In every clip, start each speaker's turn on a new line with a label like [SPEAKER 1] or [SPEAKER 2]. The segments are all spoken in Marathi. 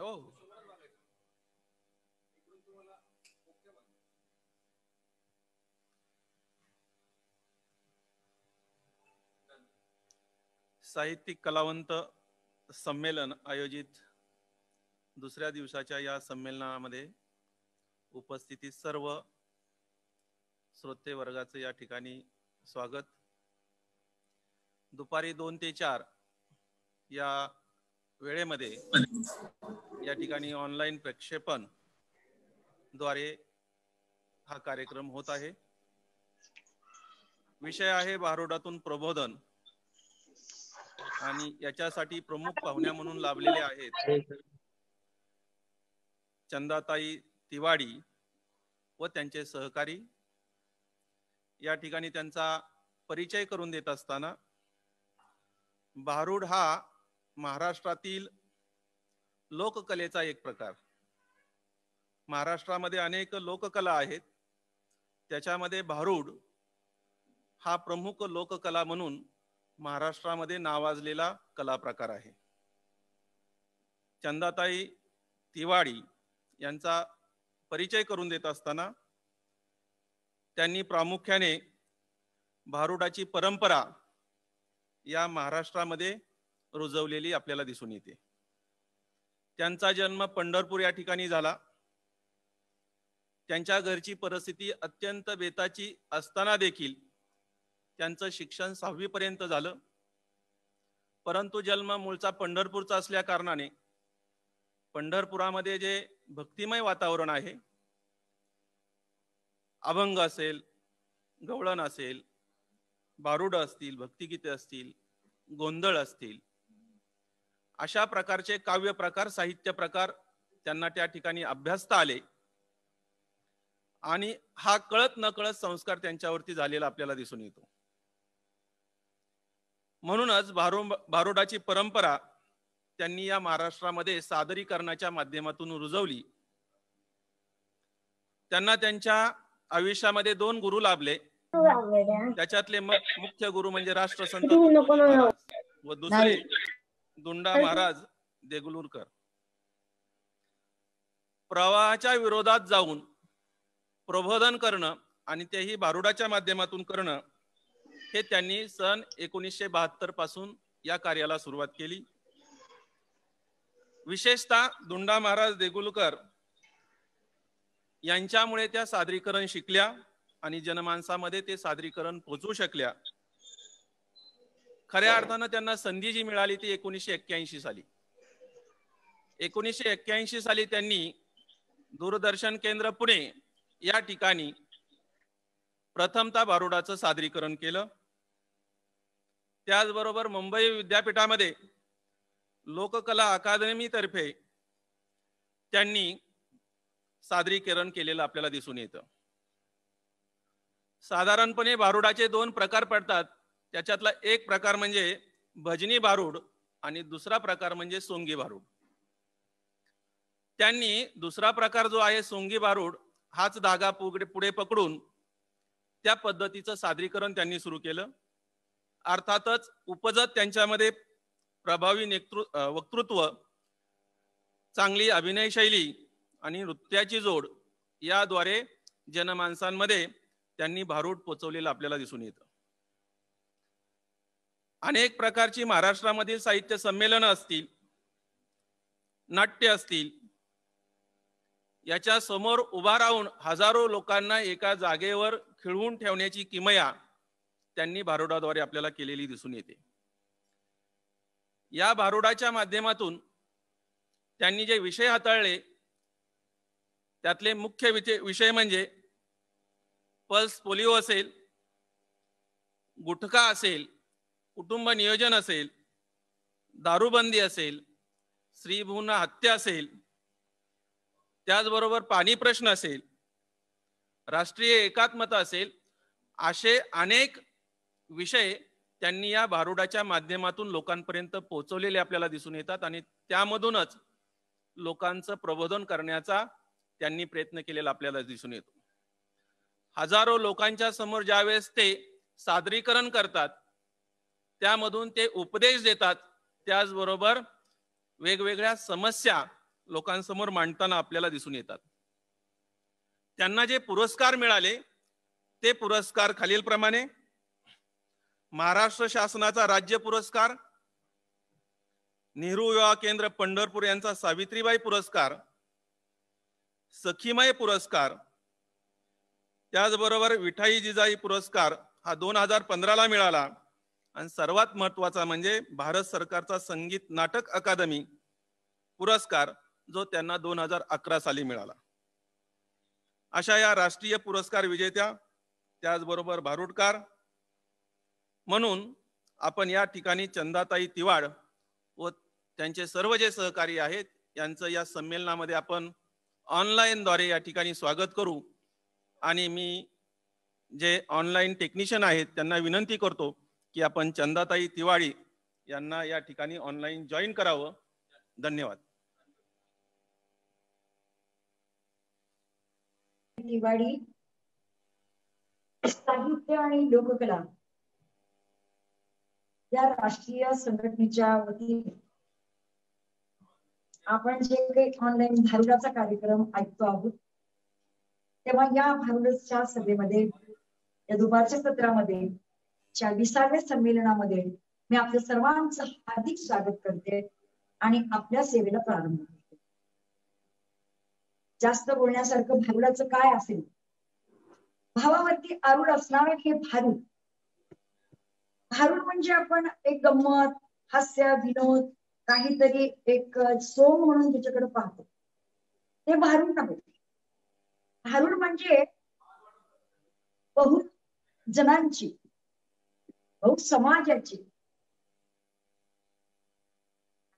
[SPEAKER 1] हो. साहित्यिक कलावंत संमेलन आयोजित दुसऱ्या दिवसाच्या या संमेलनामध्ये उपस्थितीत सर्व श्रोते वर्गाचे या ठिकाणी स्वागत. दुपारी 2 ते 4 या वेळेमध्ये या ठिकाणी ऑनलाईन प्रक्षेपण द्वारे हा कार्यक्रम होत आहे. विषय आहे भारुडातून प्रबोधन आणि याच्यासाठी प्रमुख पाहुण्या म्हणून लाभलेले आहेत चंदाताई तिवाडी व त्यांचे सहकारी. या ठिकाणी त्यांचा परिचय करून देत असताना भारुड हा महाराष्ट्रातील लोककलेचा एक प्रकार. महाराष्ट्रामध्ये अनेक लोककला आहेत, त्याच्यामध्ये भारुड हा प्रमुख लोककला म्हणून महाराष्ट्रामध्ये नावाजलेला कला प्रकार आहे. चंदाताई तिवाडी यांचा परिचय करून देत असताना त्यांनी प्रामुख्याने भारुडाची परंपरा या महाराष्ट्रामध्ये रुजवलेली आपल्याला दिसून येते. त्यांचा जन्म पंढरपूर या ठिकाणी झाला. त्यांच्या घरची परिस्थिती अत्यंत बेताची असताना देखील त्यांचं शिक्षण 6वी पर्यंत झालं. परंतु जन्म मूळचा पंढरपूरचा असल्या कारणाने पंढरपुरामध्ये जे भक्तिमय वातावरण आहे, अभंग असेल, गवळण असेल, भारुड असतील, भक्तिगीते असतील, गोंधळ असतील, अशा प्रकारचे काव्य प्रकार, साहित्य प्रकार त्यांना त्या ठिकाणी अभ्यासता आले आणि हा कळत नकळत संस्कार त्यांच्यावरती झालेला आपल्याला दिसून येतो. म्हणूनच भारुडाची परंपरा त्यांनी या महाराष्ट्रामध्ये सादरीकरणाच्या माध्यमातून रुजवली. त्यांना त्यांच्या आयुष्यामध्ये 2 गुरु लाभले. त्याच्यातले मुख्य गुरु म्हणजे राष्ट्रसंत व दुसरे दुंडा महाराज देगलूरकर. प्रवाहाच्या विरोधात जाऊन प्रबोधन करणं आणि तेही भारुडाच्या माध्यमातून करणं हे त्यांनी सन 1972 पासून या कार्याला सुरुवात केली. विशेषतः दुंडा महाराज देगलूरकर यांच्यामुळे त्या सादरीकरण शिकल्या आणि जनमानसामध्ये ते सादरीकरण पोहोचू शकल्या. खऱ्या अर्थानं त्यांना संधी जी मिळाली ती 1981 साली. 1981 साली त्यांनी दूरदर्शन केंद्र पुणे या ठिकाणी प्रथमतः भारुडाचं सादरीकरण केलं. त्याचबरोबर मुंबई विद्यापीठामध्ये लोककला अकादमीतर्फे त्यांनी सादरीकरण केलेलं आपल्याला दिसून येतं. साधारणपणे भारुडाचे 2 प्रकार पडतात. त्याच्यातला एक प्रकार म्हणजे भजनी भारुड आणि दुसरा प्रकार म्हणजे सोंगी भारुड. त्यांनी दुसरा प्रकार जो आहे सोंगी भारुड हाच धागा पुढे पकडून त्या पद्धतीचं सादरीकरण त्यांनी सुरू केलं. अर्थातच उपजत त्यांच्यामध्ये प्रभावी वक्तृत्व, चांगली अभिनय शैली आणि नृत्याची जोड याद्वारे जनमानसांमध्ये त्यांनी भारुड पोचवलेलं आपल्याला दिसून येतं. अनेक प्रकारची महाराष्ट्रामधील साहित्य संमेलनं असतील, नाट्य असतील, याच्या समोर उभा राहून हजारो लोकांना एका जागेवर खिळवून ठेवण्याची किमया त्यांनी भारुडाद्वारे आपल्याला केलेली दिसून येते. या भारुडाच्या माध्यमातून त्यांनी जे विषय हाताळले त्यातले मुख्य विषय म्हणजे पल्स पोलिओ असेल, गुटखा असेल, कुटुंब नियोजन असेल, दारूबंदी असेल, स्त्रीभ्रूण हत्या असेल, त्याचबरोबर पाणी प्रश्न असेल, राष्ट्रीय एकात्मता असेल, असे अनेक विषय त्यांनी या भारुडाच्या माध्यमातून लोकांपर्यंत पोहोचवलेले आपल्याला दिसून येतात आणि त्यामधूनच लोकांचं प्रबोधन करण्याचा त्यांनी प्रयत्न केलेला आपल्याला दिसून येतो. हजारो लोकांच्या समोर ज्यावेळेस ते सादरीकरण करतात त्यामधून ते उपदेश देतात, त्याचबरोबर वेगवेगळ्या समस्या लोकांसमोर मांडताना आपल्याला दिसून येतात. त्यांना जे पुरस्कार मिळाले ते पुरस्कार खालीलप्रमाणे: महाराष्ट्र शासनाचा राज्य पुरस्कार, नेहरू युवा केंद्र पंढरपूर यांचा सावित्रीबाई पुरस्कार, सखीमय पुरस्कार, त्याचबरोबर विठाई जिजाई पुरस्कार हा 2015ला मिळाला, आणि सर्वात महत्त्वाचा म्हणजे भारत सरकारचा संगीत नाटक अकादमी पुरस्कार जो त्यांना 2011 साली मिळाला. अशा या राष्ट्रीय पुरस्कार विजेत्या, त्याचबरोबर भारुडकार म्हणून आपण या ठिकाणी चंदाताई तिवाड व त्यांचे सर्व जे सहकारी आहेत यांचं या संमेलनामध्ये आपण ऑनलाईन द्वारे या ठिकाणी स्वागत करू. आणि मी जे ऑनलाईन टेक्निशियन आहेत त्यांना विनंती करतो की आपण चंदाताई तिवाडी यांना या ठिकाणी ऑनलाईन जॉईन करावं. धन्यवाद.
[SPEAKER 2] तिवाडी साहित्य आणि लोककला या राष्ट्रीय संघटनेच्या वतीने आपण जे काही ऑनलाईन भारुडाचा कार्यक्रम ऐकतो आहोत, तेव्हा या भारुडच्या सभेमध्ये, या दुपारच्या सत्रामध्ये, 40व्या संमेलनामध्ये मी आपल्या सर्वांचं हार्दिक स्वागत करते आणि आपल्या सेवेला प्रारंभ करते. जास्त बोलण्यासारखं भारुडाचं काय असेल? भावावरती आरूढ असणारं हे भारूड. भारूड म्हणजे आपण एक गंमत, हास्य, विनोद, काहीतरी एक सोंग म्हणून त्याच्याकडे पाहतो, ते भारूड नव्हे. भारूड म्हणजे बहुत जणांची, बहुत समाजाची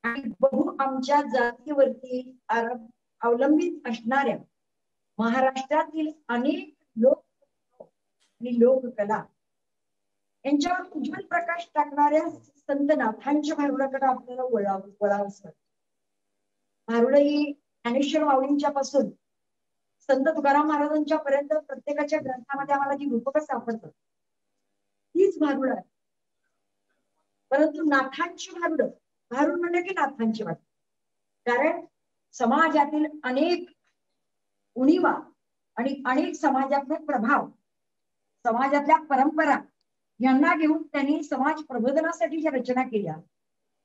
[SPEAKER 2] आणि बहु आमच्या जातीवरती अवलंबित असणाऱ्या महाराष्ट्रातील अनेक लोक आणि लोककला यांच्यावर उज्ज्वल प्रकाश टाकणाऱ्या संतनाथांच्या भारुडाकडे आपल्याला वळावंच. भारुड ही ज्ञानेश्वर माऊलींच्या पासून संत तुकाराम महाराजांच्या पर्यंत प्रत्येकाच्या ग्रंथामध्ये आम्हाला जी रूपकं सापडतात तीच भारुड आहे. परंतु नाथांची भारुड, भारुड म्हणजे की नाथांची भारुड, कारण समाजातील अनेक उणीवा आणि अनेक समाजातले प्रभाव, समाजातल्या परंपरा यांना घेऊन त्यांनी समाज प्रबोधनासाठी ज्या रचना केल्या,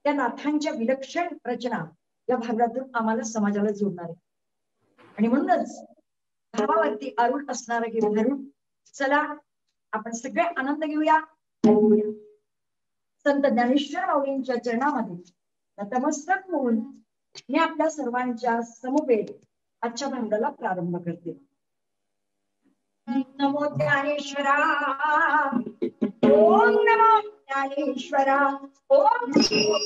[SPEAKER 2] त्या नाथांच्या विलक्षण रचना या भागातून आम्हाला समाजाला जोडणार आहे. आणि म्हणूनच भावावरती आरूढ असणारं हे भारूड, चला आपण सगळे आनंद घेऊया. संत ज्ञानेश्वर माऊलींच्या चरणामध्ये नतमस्तक होऊन मी आपल्या सर्वांच्या समवेत आजच्या भारुडाला प्रारंभ करते. नमो ज्ञानेश्वरा, ओम नमो ज्ञानेश्वरा, ओम नमो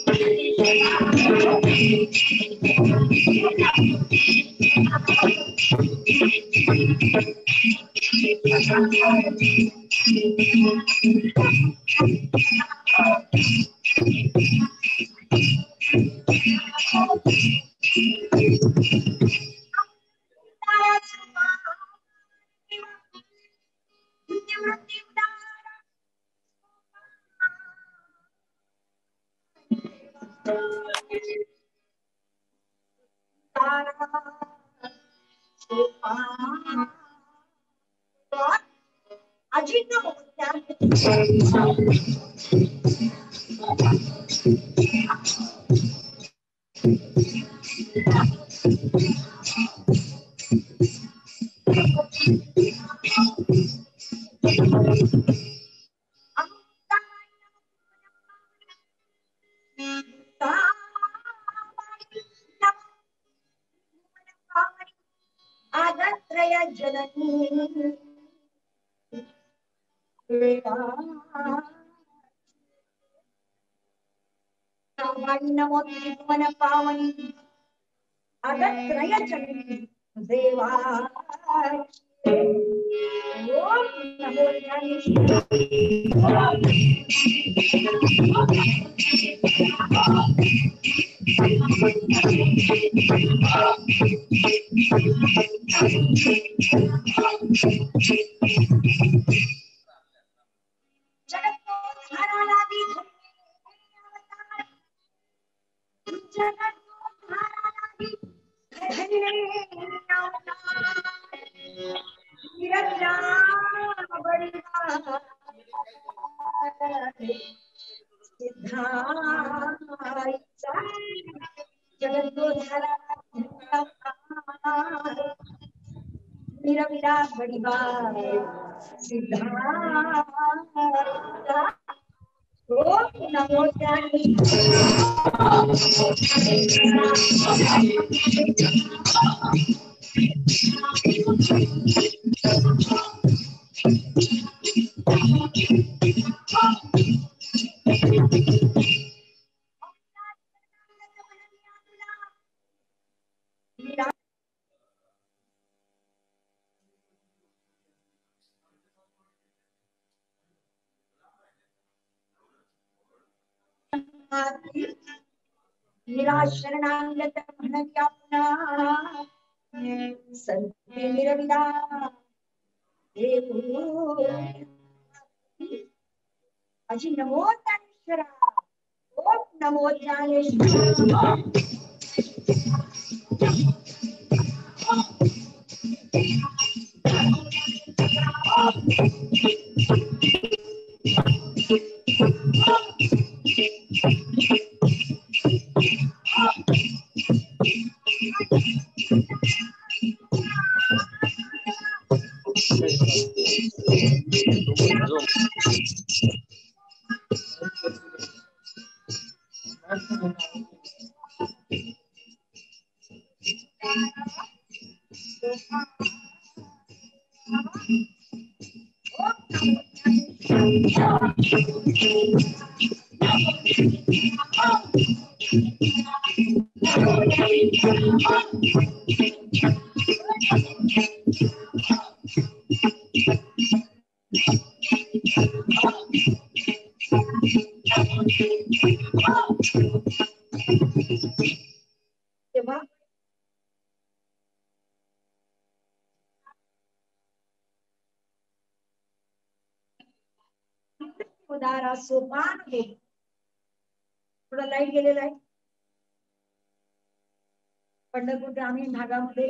[SPEAKER 2] नमो त्रिभुवन पावनी अगत्रय जननी देवा, ओम नमो ज्ञानेश्वरा. वीरा बड़ी बात सिद्धार्थ नमो निराशरणांगत म्हणव्या पुन्हा संते निरविदा अजी नमो ज्ञानेश्वरा ओम नमो ज्ञानेश्वरा उदारा सोपान हे थोडा लाईट गेलेला आहे पंढरपूर ग्रामीण भागामध्ये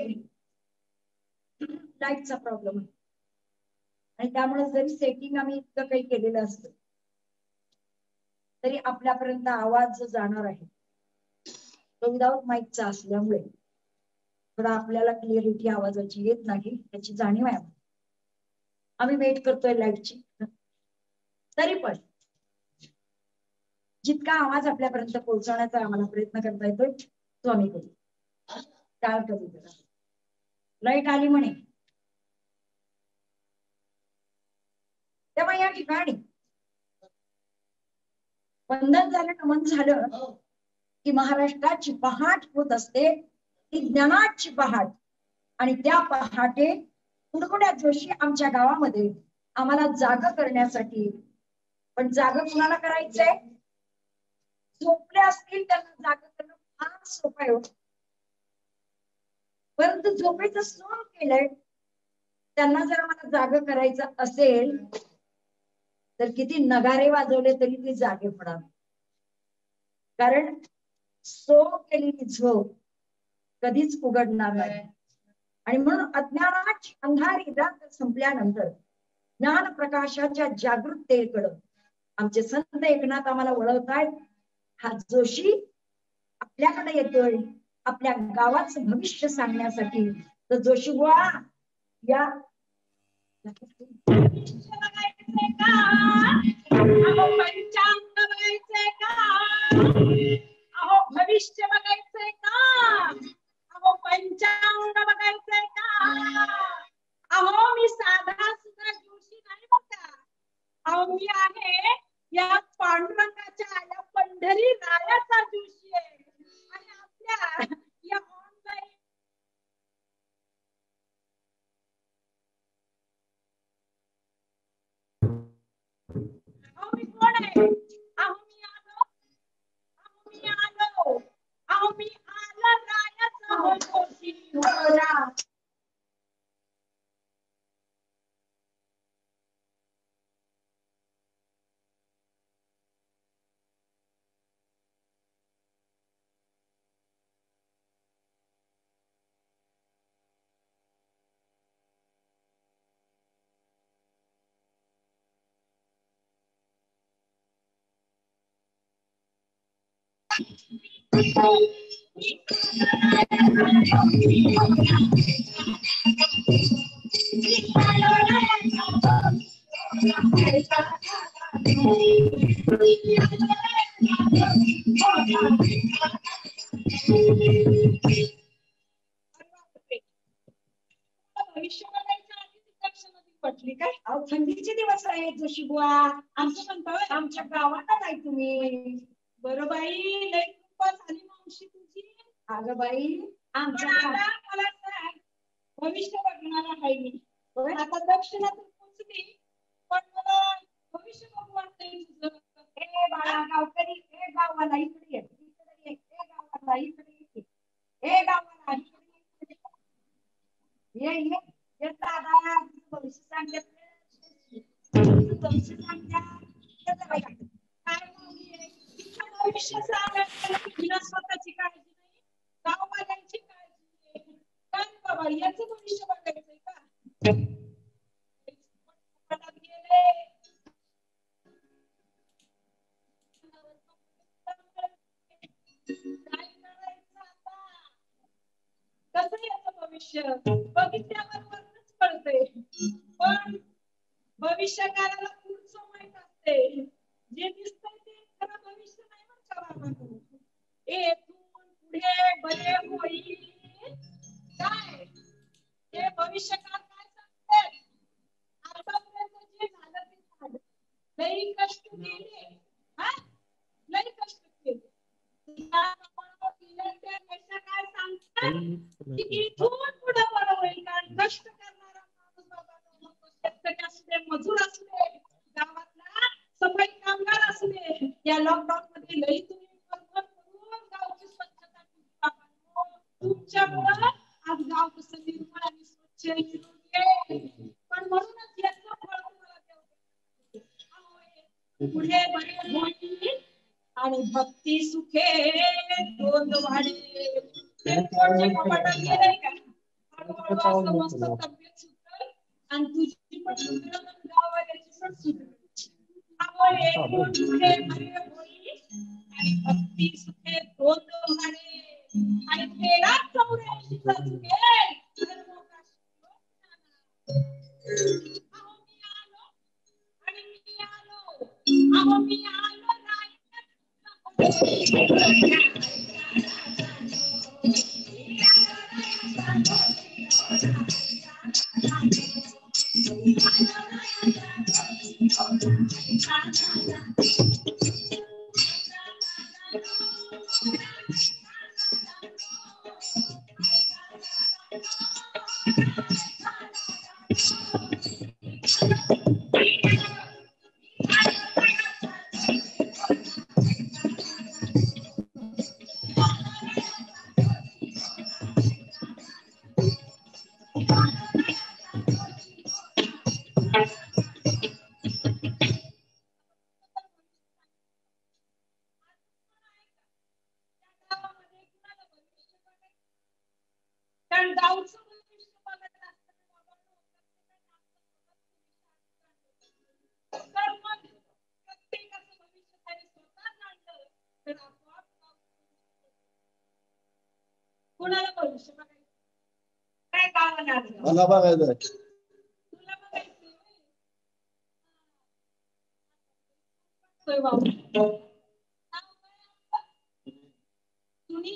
[SPEAKER 2] लाईटचा प्रॉब्लेम आहे आणि त्यामुळे जरी सेटिंग आम्ही इतकं काही केलेलं असतं तरी आपल्यापर्यंत आवाज जो जाणार आहे तो विदाउट माईकचा असल्यामुळे थोडा आपल्याला क्लिअरिटी आवाजाची येत नाही त्याची जाणीव आहे आम्ही वेट करतोय लाईटची तरी पण जितका आवाज आपल्यापर्यंत पोहोचवण्याचा आम्हाला प्रयत्न करता येतोय तो आम्ही करू टाळ करू लाईट आली म्हणे तेव्हा या ठिकाणी वंदन झालं नमन झालं की महाराष्ट्राची पहाट होत असते ती ज्ञानाची पहाट आणि त्या पहाटे कुडकुड्या जोशी आमच्या गावामध्ये आम्हाला जाग करण्यासाठी पण जाग कुणाला करायचंय झोपले असतील त्यांना जाग करणं फार सोपं आहे परंतु झोपेचं सोंग केलंय त्यांना जर आम्हाला जाग करायचं असेल तर किती नगारे वाजवले तरी ती जागे पडा कारण सो केलेली झोप कधीच उघडणार नाही आणि म्हणून अज्ञानाची अंधारी रात्र संपल्यानंतर ज्ञान प्रकाशाच्या जागृततेकडं आमचे संत एकनाथ आम्हाला वळवतायत हा जोशी आपल्याकडे येतोय आपल्या गावाचं भविष्य सांगण्यासाठी तर जोशी बुवा या
[SPEAKER 3] पंचांग बघायचंय का अहो भविष्य बघायचंय का अहो पंचांग बघायचंय का अहो मी साधा सुद्धा जोशी नाही बघा अहो मी आहे या पांडुरंगाच्या या पंढरी रायाचा जोशी आहे आणि आपल्या या ऑनलाईन अहो मी कोण आहे अहो मी आलो भविष्य बघायचं आधी लक्षामध्ये पटली काय?
[SPEAKER 2] अहो थंडीचे दिवस आहेत जोशी बुवा.
[SPEAKER 3] आमचं म्हणतोय
[SPEAKER 2] आमच्या गावात नाही तुम्ही.
[SPEAKER 3] बरं बाई, लई कृपा झाली मावशी तुझी.
[SPEAKER 2] अगं बाई
[SPEAKER 3] पण
[SPEAKER 2] आमच्या
[SPEAKER 3] आता मला सांग, भविष्य बघणार आहे मी.
[SPEAKER 2] होय?
[SPEAKER 3] आता दक्षिणातून पोचली, पण मला भविष्य बघू वाटतंय तुझं.
[SPEAKER 2] ए बाळा गावकरी, ए गावाला इकडे ये. इकडे ये. ए गावाला इकडे ये. ए गावाला इकडे ये. ये ये दादा भविष्य सांगत भविष्य सांगत बाई.
[SPEAKER 3] काय माऊली आहे? इथं भविष्य सांगायला तुला स्वतःची काळजी नाही, गाववाल्यांची काळजी आहे. काय बाबा, याचं भविष्य बघायचंय का? मनात गेले. काय करायचं आता? कसं याचं भविष्य बघितल्यावर वरच कळतंय, पण भविष्यकाराला पुढचं माहित असते. जे दिसतंय ते खरं भविष्य नाही बरं का बाबांनो. इथून पुढे बरे होईल. काय ते भविष्यकाळ काय सांगते? आतापर्यंत जे झालं ते झालं. लई कष्ट केले, हा, लई कष्ट केले. त्या प्रमाणावर केले ते कष्ट काय सांगतात की इथून पुढे बरं होईल. कारण कष्ट करणारा माणूस बाबांनो, मग शेतकरी असू दे, मजूर असू दे, गावातला सफाई कामगार असू दे, या लॉकडाऊन मध्ये लई तुम्ही मेहनत करून गावची स्वच्छता केली बाबांनो. तुमच्यामुळं आज गाव कसं निर्मळ आणि स्वच्छ निरोगी आहे. पण म्हणूनच याचं फळ तुम्हाला देव देईल. पुढे बरे होईल आणि भक्ती सुखे दोन वाढे. पोटचे कपाटात गेलंय का? हळूहळू असं मस्त तब्येत सुधरेल आणि तुझी पण सुधरेल आणि गावाल्याची पण सुधरेल. त्यामुळे पुढे बरे होईल आणि भक्ती सुखे दोन वाढे. आणि तेरा 84चा चुकेल तर मोठा शिवज्ञाना. अहो मी आलो आणि मी आलो. अहो मी आलो नाही. कारण गावचं भविष्य बघत असताना बाबांनो, तर मग प्रत्येकाचं भविष्य त्याने स्वतः जाणलं तर आपोआप कोणाला भविष्य बघायचं?
[SPEAKER 2] काय गावाला आलं?
[SPEAKER 4] मला बघायचं
[SPEAKER 3] तुला बघायचं होय बाबा. तुम्ही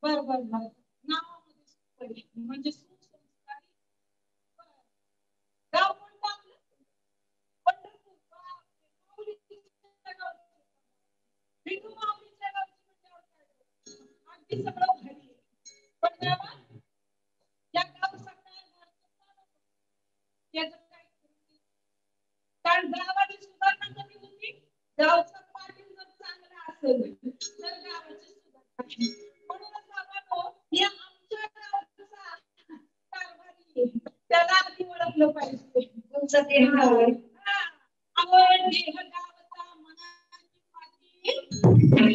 [SPEAKER 3] बर बर बर नावामध्ये म्हणजे सुसंस्कारी. गाव कोणतं आपलं? पंढरपूर. माऊलीच्या गावचं. विठू माऊलीच्या गावची म्हणजे अगदी सगळं भारी आहे. पण तेव्हा या गाव सरकार याचं काय करू? कारण गावाची सुधारणा कधी होती? गावचं पाटील जर चांगलं असेल तर गावाची सुधारणा. म्हणूनच बाबांनो, या आमच्या गावचा कारभारी आहे. त्याला आधी ओळखलं पाहिजे.
[SPEAKER 2] तुमचं ते होय.
[SPEAKER 3] हा. अहो देह गावचा मनाची पाटील.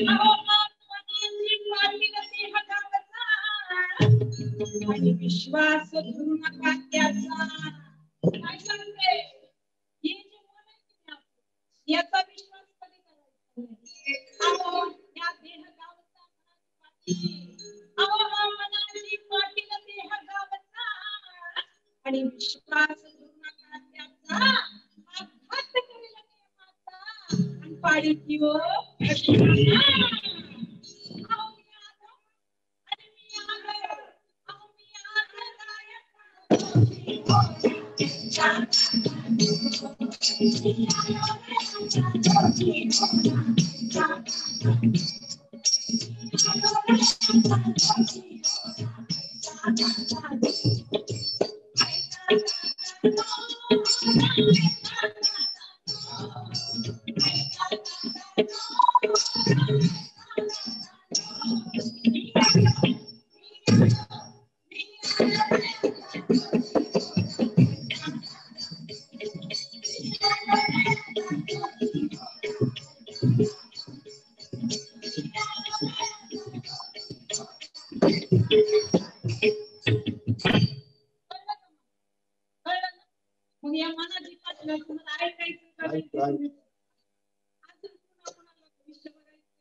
[SPEAKER 3] अहो मनाची पाटील देह गावचा. आणि विश्वास धरू नका त्याचा. काय सांगते? हे जे मन आहे की नाही आपलं, याचा विश्वास कधी करायचा नाही. अहो या मनाची पाटील देह गावचा आणि विश्वास नका त्याचा आघात करेल नियमाचा आणि पाडी किंवा मग या मनाची पाटील तुम्हाला ऐकायचं अजून कोणाला भविष्य बघायचं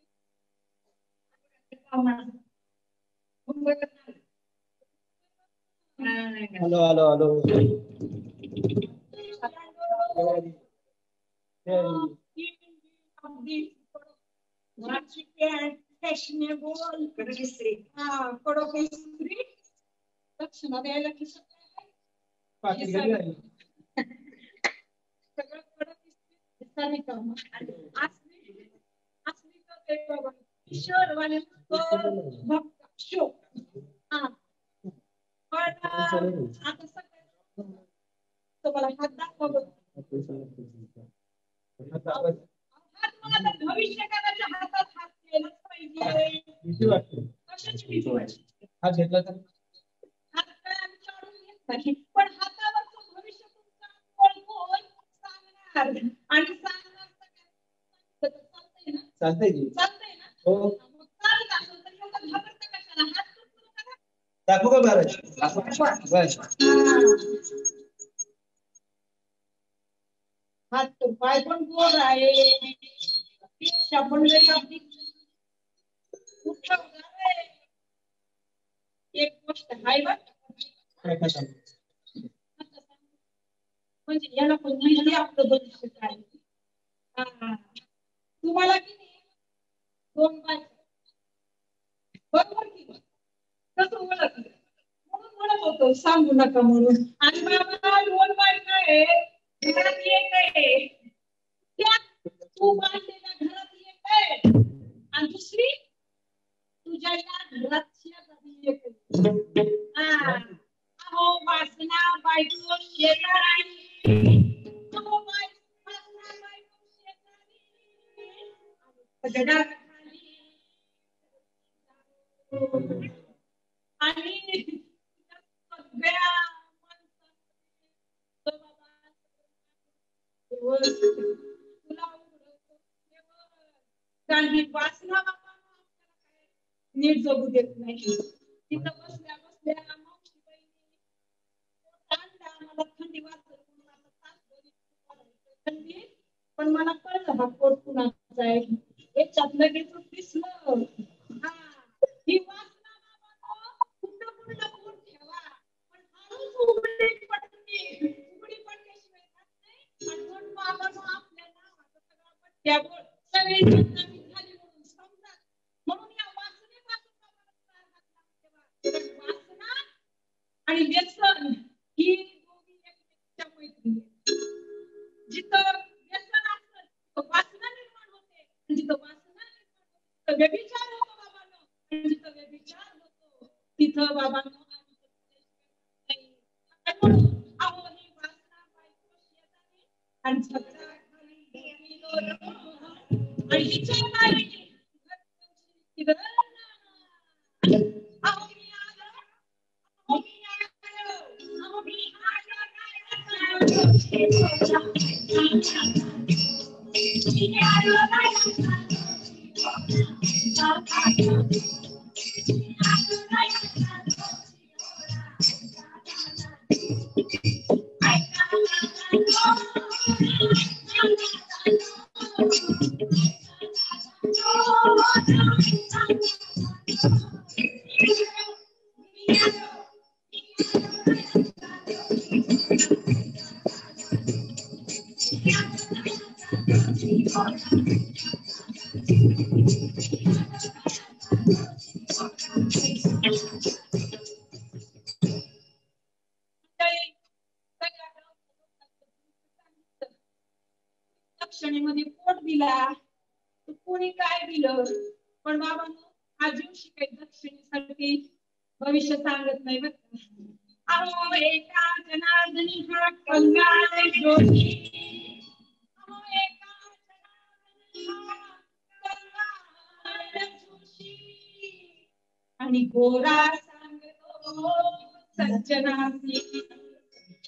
[SPEAKER 4] हॅलो हॅलो हॅलो
[SPEAKER 3] दक्षिणा द्यायला की सगळं कडक काम असली बाबा किशोरवाले भक्त शो हा पण आता सगळं तुम्हाला हात दाखवा भविष्य काळाच्या हातात हात केलाच पाहिजे कशाची भीती वाटते
[SPEAKER 4] हा घेतला तर
[SPEAKER 3] हात काय आम्ही काढून घेत नाही पण हातावरचं भविष्य तुमचं ओळखून सांगणार आणि सांगणार तर चालतंय ना
[SPEAKER 4] चालतंय की
[SPEAKER 3] चालतंय ना
[SPEAKER 4] हो
[SPEAKER 3] मग चालत असेल तर एवढं घाबरतं कशाला हात तुटतो का
[SPEAKER 4] दाखवू का महाराज बस
[SPEAKER 3] हात तो पाय पण गोड आहे पण लई आपली एक गोष्ट आहे बघ म्हणजे याला पण माहिती आपलं भविष्य काय तुम्हाला किती दोन बाय बरोबर की कसं ओळख म्हणून म्हणत होतो सांगू नका म्हणून आणि बाबा दोन बाय काय घरात एक आहे त्या तू बांधलेल्या घरात एक आहे आणि दुसरी तुझ्या या घरात शेजारी एक आहे अहो वासना बायको शेजारी अहो वासना बायको शेजारी आणि सगळ्या काही वासना नीट जगू देत नाही तिथं बसल्या बसल्या मावशी बहिणी मला थंडी वाजत थंडी पण मला कळलं हा कोट कुणाचा आहे याच्यात लगेच दिसलं हा ही वासना कुठं कुठं कोट ठेवा पण हळूच उघडी पडते उघडी पडल्याशिवाय आणि कोण बाबांनो आपल्या नावाचं सगळं पट्ट्यावर सगळे खाली म्हणून समजा म्हणून या वासना आणि व्यसन ही दोन्ही एकमेकांच्या मैत्रिणी जिथं व्यसन असतं तिथं वासना निर्माण होते जिथं वासना निर्माण होते तिथं व्यभिचार होतो बाबांनो जिथं व्यभिचार होतो तिथं बाबांनो अहो ही वासना बायको शेजारी आणि झगडा खाली आणि विचार नाही दक्षिणेमध्ये पोट दिला तर कोणी काय दिलं, पण बाबांनो हा जीव शिकाय दक्षिणेसाठी भविष्य सांगत नाही बरं. अहो एका जनार्दनी हा कंगाल जोशी, अहो एका जनार्दनी हा कंगाल जोशी, आणि गोरा सांगतो सज्जनासी,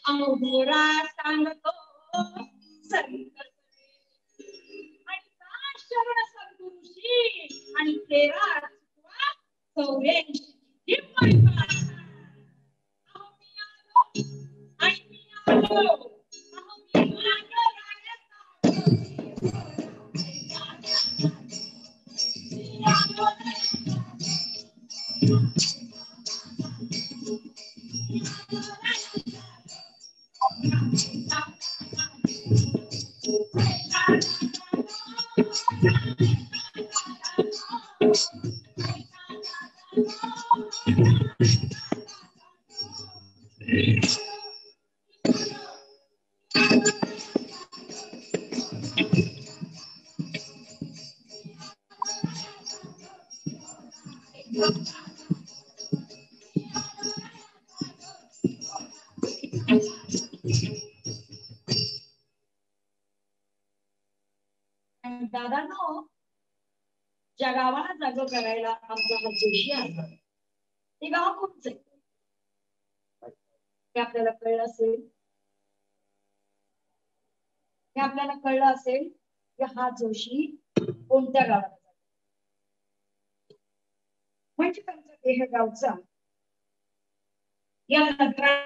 [SPEAKER 3] अहो गोरा सांगतो संत आणि का शरण सद्गुरुशी, आणि तेरा चौऱ्याऐंशी हिम्मत. अहो मी आलो आणि मी आलो, अहो मी आलो दादांनो, ज्या गावाला जागं करायला आमचा हा जोशी आला, ते गाव कोणचं आहे ते आपल्याला कळलं असेल. हे आपल्याला कळलं असेल की हा जोशी कोणत्या गावाला जातो, म्हणजे त्यांचा देह गावचा या नगरा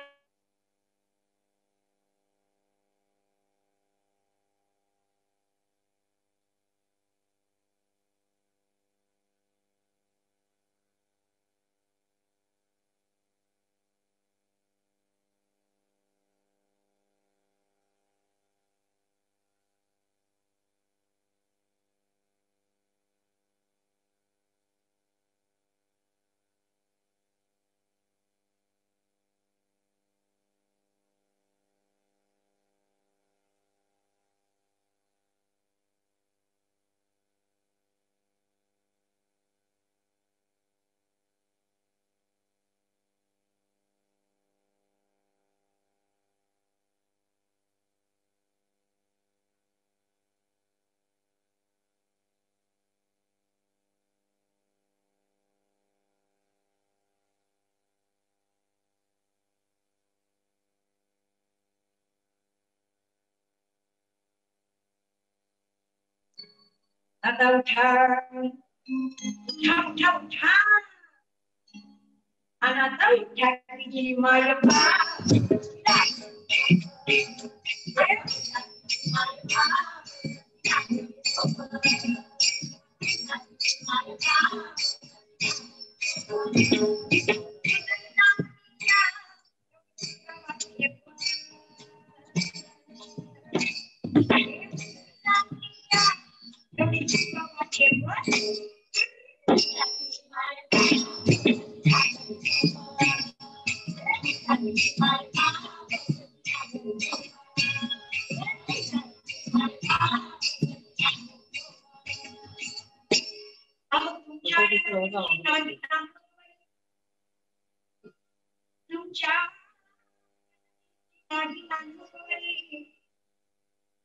[SPEAKER 3] आता उठा उठा उठा उठा, आणि आता उठा की माय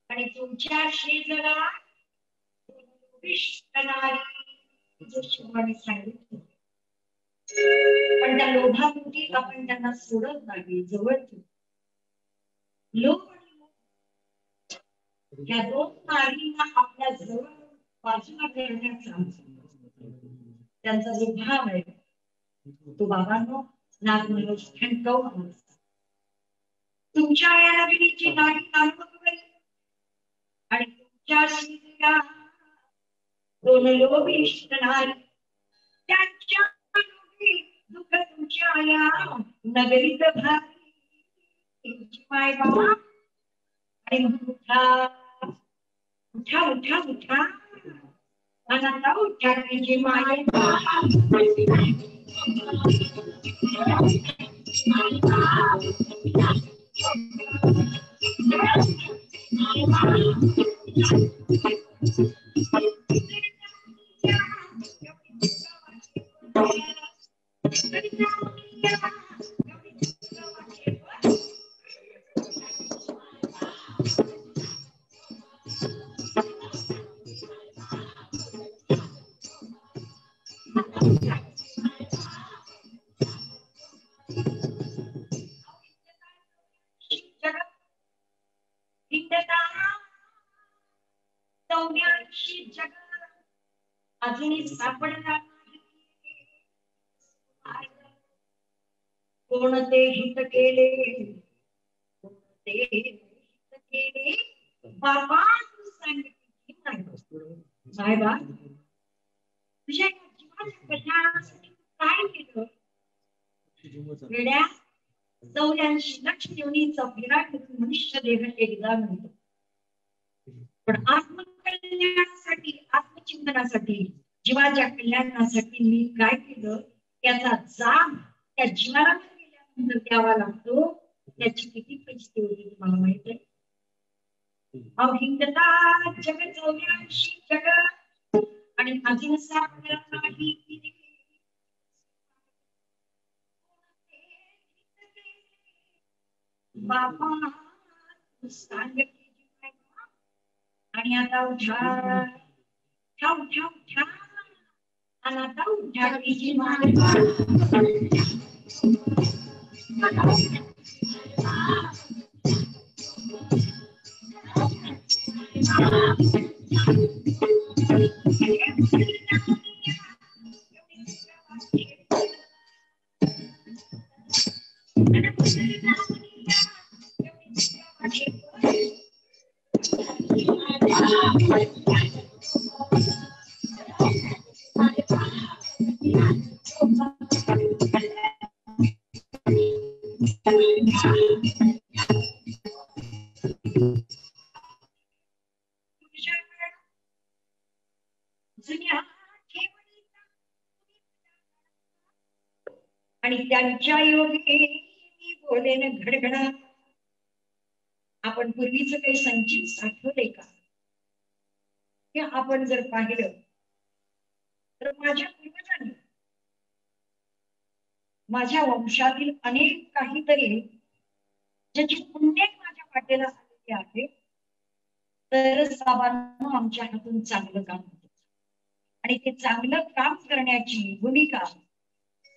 [SPEAKER 3] आणि तुमच्या शेजारा सांगितलं, पण त्या लोभापोटी आपण त्यांना सोडत नाही, जवळ लोभ आणि या दोन नारींना आपल्या जवळ बाजूला करण्याचा त्यांचा जो भाव आहे तो बाबांनो नागमनोज ठणकावून तुमच्या या नगरीची नारी नागमनोज आणि तुमच्याशी दोन लोभ इष्टनारी त्यांच्या दुःख तुमच्या या नगरीत भारी माय बाबा आणि उठा उठा उठा उठा
[SPEAKER 2] अनाथा उठाची माय अजूनही सापडणार कोणते हित केले कोणते हित केले बाबा तू सांगितली साहेबा तुझ्या जीवाच्या कल्याणासाठी काय केलं वेड्या 84 लक्ष योनीचा विराट मनुष्य देह एकदा मिळतो पण आत्मकल्याणासाठी आत्मचिंतनासाठी जीवाच्या कल्याणासाठी मी काय केलं त्याचा जाग त्या जीवाला गेल्यानंतर द्यावा लागतो त्याची किती पैसे होती तुम्हाला माहित आहे अहिंदता जग 84 जग आणि अजून सापडला नाही बाबा सांग आणि आता उठा ठाव ठाव ठाव आणि आता उठा की आणि त्यांच्या योगे मी बोलेन घडघडा आपण पूर्वीच काही संचित साठवले का हे आपण जर पाहिलं तर माझ्या पूर्वजांनी माझ्या वंशातील अनेक काहीतरी ज्याची पुण्य माझ्या वाटेला आलेली आहे तरच बाबांनो आमच्या हातून चांगलं काम होतं आणि ते चांगलं काम करण्याची भूमिका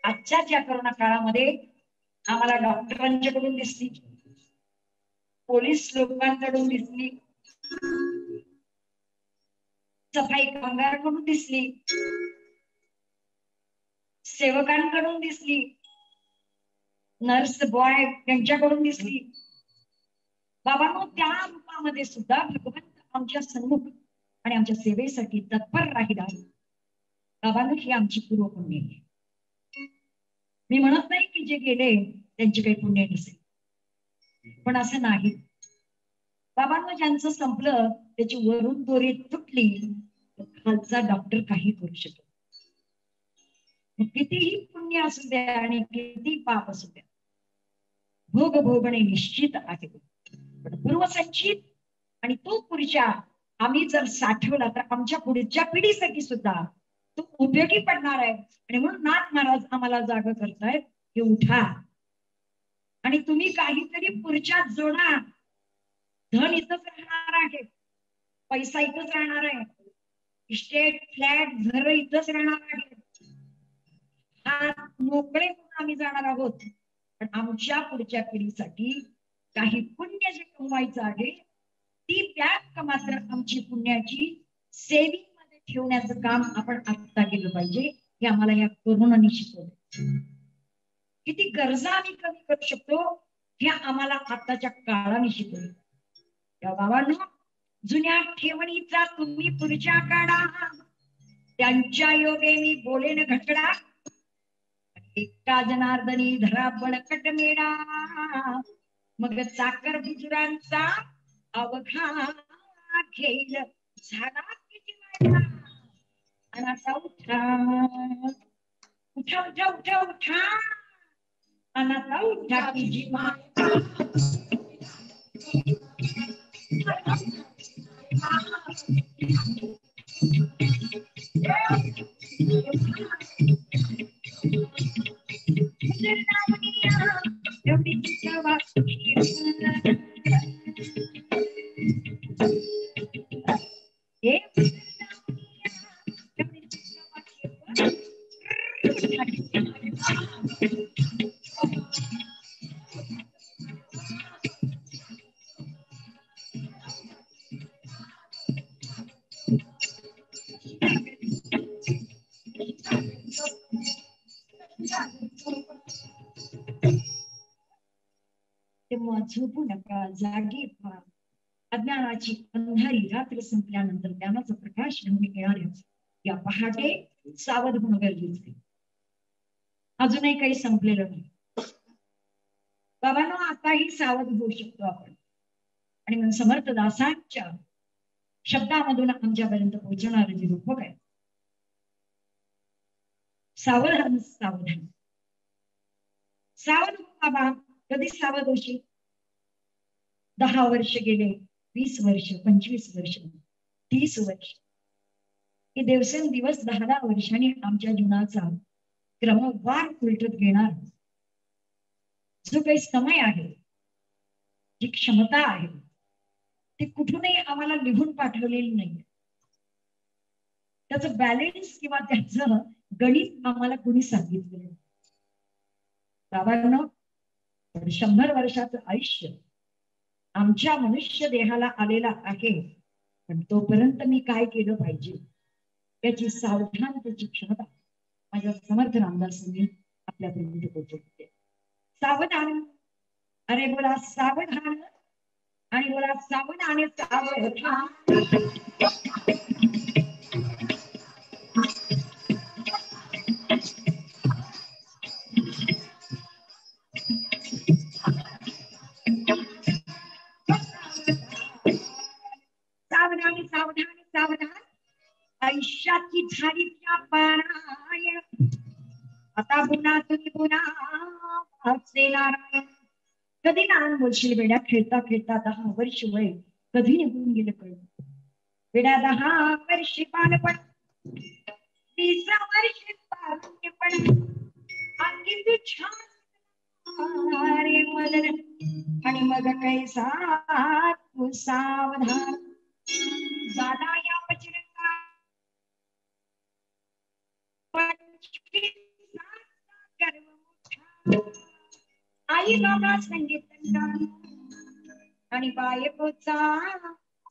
[SPEAKER 2] आजच्या या कोरोना काळामध्ये आम्हाला डॉक्टरांच्याकडून दिसली पोलीस लोकांकडून दिसली सफाई कामगारांकडून दिसली सेवकांकडून दिसली नर्स बॉय त्यांच्याकडून दिसली बाबांनो त्या रूपामध्ये सुद्धा भगवंत आमच्या सन्मुख आणि आमच्या सेवेसाठी तत्पर राहिला बाबांनो ही आमची पूर्वपुण्य आहे मी म्हणत नाही की जे गेले त्यांची काही पुण्य नसेल पण असं नाही बाबांनो ज्यांचं संपलं त्याची वरून दोरी तुटली खालचा डॉक्टर काही करू शकतो कितीही पुण्य असू द्या आणि किती पाप असू द्या भोग भोगणे निश्चित आहे पण पूर्वसंचित आणि तो पुढच्या आम्ही जर साठवला तर आमच्या पुढच्या पिढीसाठी सुद्धा तो उपयोगी पडणार आहे आणि म्हणून नाथ महाराज आम्हाला जाग करतायत की उठा आणि तुम्ही काहीतरी पुढच्या जोडा धन इथंच राहणार आहे पैसा इथंच राहणार आहे इस्टेट फ्लॅट घर इथंच राहणार आहे हा मोकळे करून आम्ही जाणार आहोत पण आमच्या पुढच्या पिढीसाठी काही पुण्य जे कमवायचं आहे ती बॅग मात्र आमची पुण्याची सेविंग मध्ये ठेवण्याचं काम आपण आता केलं पाहिजे हे आम्हाला या कोरोनाने शिकवलं किती गरजा आम्ही कमी करू शकतो हे आम्हाला आताच्या काळाने शिकवलं त्या बाबांनो जुन्या ठेवणीचा तुम्ही पुढच्या काढा त्यांच्या योगे मी बोलेन घटडा एका जनार्दनी धरा बळकट मेळा मग चाकर गुजरांचा अवघा घेईल झाला किती अनाथा उठा उठा उठा उठा उठा अनाथा उठा तुझी माता तेव्हा झोपू नका, जागे व्हा. अज्ञानाची अंधारी रात्र संपल्यानंतर ज्ञानाचा प्रकाश घेऊन येणाऱ्या या पहाटे सावध होणं गरजेचं आहे. अजूनही काही संपलेलं नाही बाबांनो, आताही सावध होऊ शकतो आपण. आणि म्हणून समर्थ दासांच्या शब्दामधून आमच्यापर्यंत पोहोचणारं जे रूपक आहे, सावधान सावधान सावध हो बाबा. कधी सावध होशील? 10 वर्ष गेले, 20 वर्ष, 25 वर्ष, 30 वर्ष, हे दिवसेंदिवस 10 वर्षांनी आमच्या जीवनाचा क्रमवार उलटत घेणार जो काही समय आहे, जी क्षमता आहे, ती कुठूनही आम्हाला लिहून पाठवलेली नाही. त्याचं बॅलेन्स किंवा त्याचं गणित आम्हाला कुणी सांगितलं. बाबांनो, 100 वर्षाचं आयुष्य आमच्या मनुष्य देहाला आलेला आहे, पण तोपर्यंत मी काय केलं पाहिजे याची सावधानतेची क्षमता माझ्या समर्थ रामदासांनी आपल्यापर्यंत पोहोचवली. सावधान, अरे बोला सावधान, आणि बोला सावधान सावधान. सावधान सावधान सावधान, आयुष्याची झाली त्या पाराय. आता पुन्हा तुम्ही पुन्हा नारायण. कधी लहान बोलशील बेड्या? खेळता खेळता 10 वर्ष वय कधी निघून गेलं कळलं. बेड्या 10 वर्षी बालपण, 20 वर्षी तारुण्यपण, अंगी तू छान रे मदन, आणि मग कैसा तू सावधान झाला या पचरंगा. 25 गर्व मोठा, आई बाबा संगीत आणि बायकोचा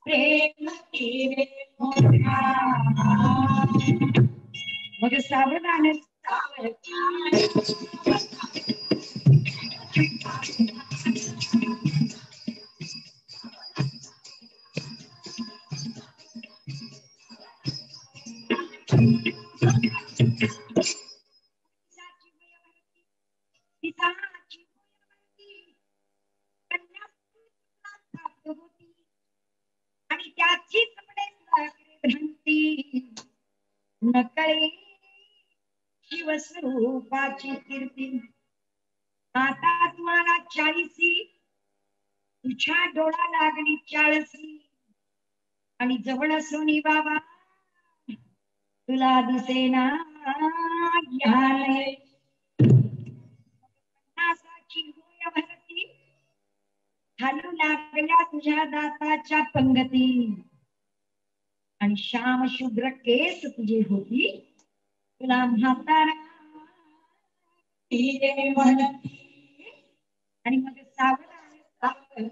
[SPEAKER 2] प्रेम मोठा. मग सावधान आणि त्याचीच भ्रांती नकळे शिवस्वरूपाची कीर्ती. आता तुम्हाला 40, तुझ्या डोळा लागली 40, आणि जवळ सोनी बाबा तुला दिसेना ज्ञान. भरती हालू लागल्या तुझ्या दाताच्या पंगती, आणि श्याम शुभ्र केस तुझे होती, तुला म्हातारा आणि मग सावधान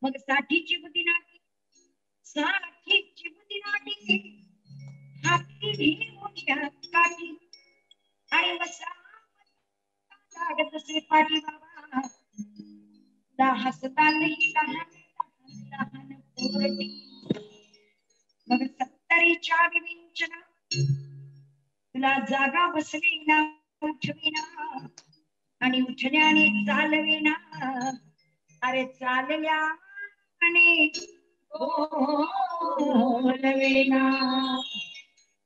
[SPEAKER 2] मग 60ची बुद्धी नाटी, 60ची बुद्धी नाटी, हाती घे मोठ्या काठी, आणि बसा लागत असे पाठी बाबा. हसता नाही लहान पोरटी. मग 70च्या विविंचना, तुला जागा बसविना उठविना आणि उठण्याने चालविना अरे चालल्या आणि बोलविना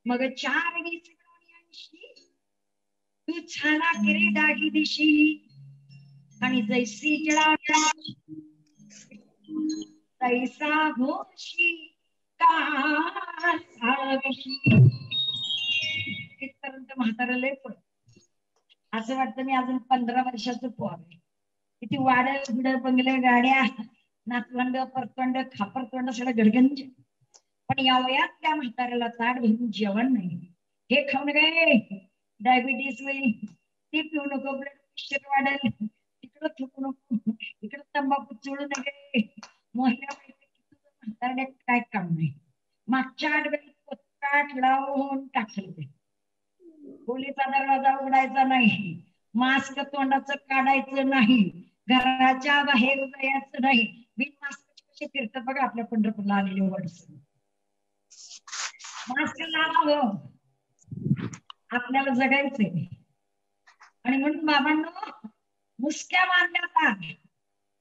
[SPEAKER 2] मग 4 ऐंशी तू छाना किरीटाही दिशी आणि जैसी जळा तैसा होशी इथपर्यंत म्हातारा लय पण असं वाटतं मी अजून 15 वर्षाचं पोर आहे. किती वाड गुड बंगले गाड्या नातवंड परतंड खापरतोंड सगळं गडगंज पण या वयात त्या म्हाताऱ्याला ताट भरून जेवण नाही. हे खाऊन गे डायबिटीस होईल, ती पिऊ नको ब्लड प्रेशर वाढेल, तिकडं थुकू नको, इकडं तंबाखू चोळू नये, मोठ्या म्हाताऱ्या काय काम नाही. मागच्या आठवड्यात काठ लावून टाकलं ते खोलीचा दरवाजा उघडायचा नाही, मास्क तोंडाचं काढायचं नाही, घराच्या बाहेर जायचं नाही. बिन मास्क कसे फिरतात बघा आपल्या पंढरपूरला आलेले वर्ष मास्क लावावं आपल्याला जगायचंय. आणि म्हणून बाबांनो मुसक्या मारल्या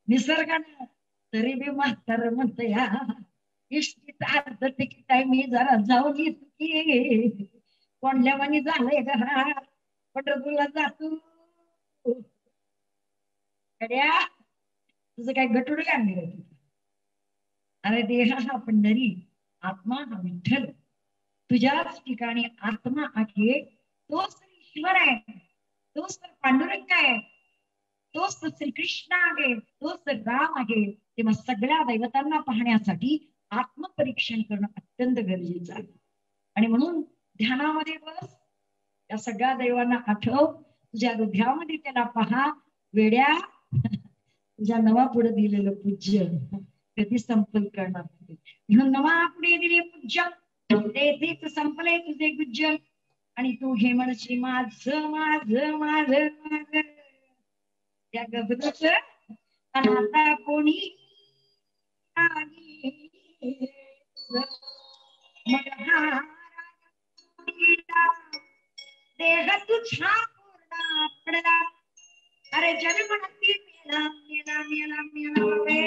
[SPEAKER 2] निसर्गानं तरी बी म्हातार म्हणत या इष्टीचा अर्ध तिकीट आहे मी जरा जाऊन येतो की कोणल्या वाणी झालंय घरात पंढरपूरला जातो. तुझं काय गटुड काढले अरे देह हा पंढरी आत्मा हा विठ्ठल तुझ्याच ठिकाणी आत्मा आहे तोच तर ईश्वर आहे, तोच तर पांडुरंग आहे, तोच तर श्रीकृष्ण आहे, तोच तर राम आहे. तेव्हा सगळ्या दैवतांना पाहण्यासाठी आत्मपरीक्षण करणं अत्यंत गरजेचं आहे. आणि म्हणून ध्यानामध्ये बस, या सगळ्या दैवांना आठव, तुझ्या हृदयामध्ये त्याला पहा. वेड्या तुझ्या नवा पुढे दिलेलं पूज्य कधी संपल करणार म्हणून नवा पुढे दिले पूज्य तेथेच संपले तुझे गुज्य आणि तू हे म्हणशी माझ माझ माझ माझ त्या गबरूच आणि आता कोणी मग हा देह तुझा पूर्ण पडला अरे जग म्हणती मेला मेला मेला मेला रे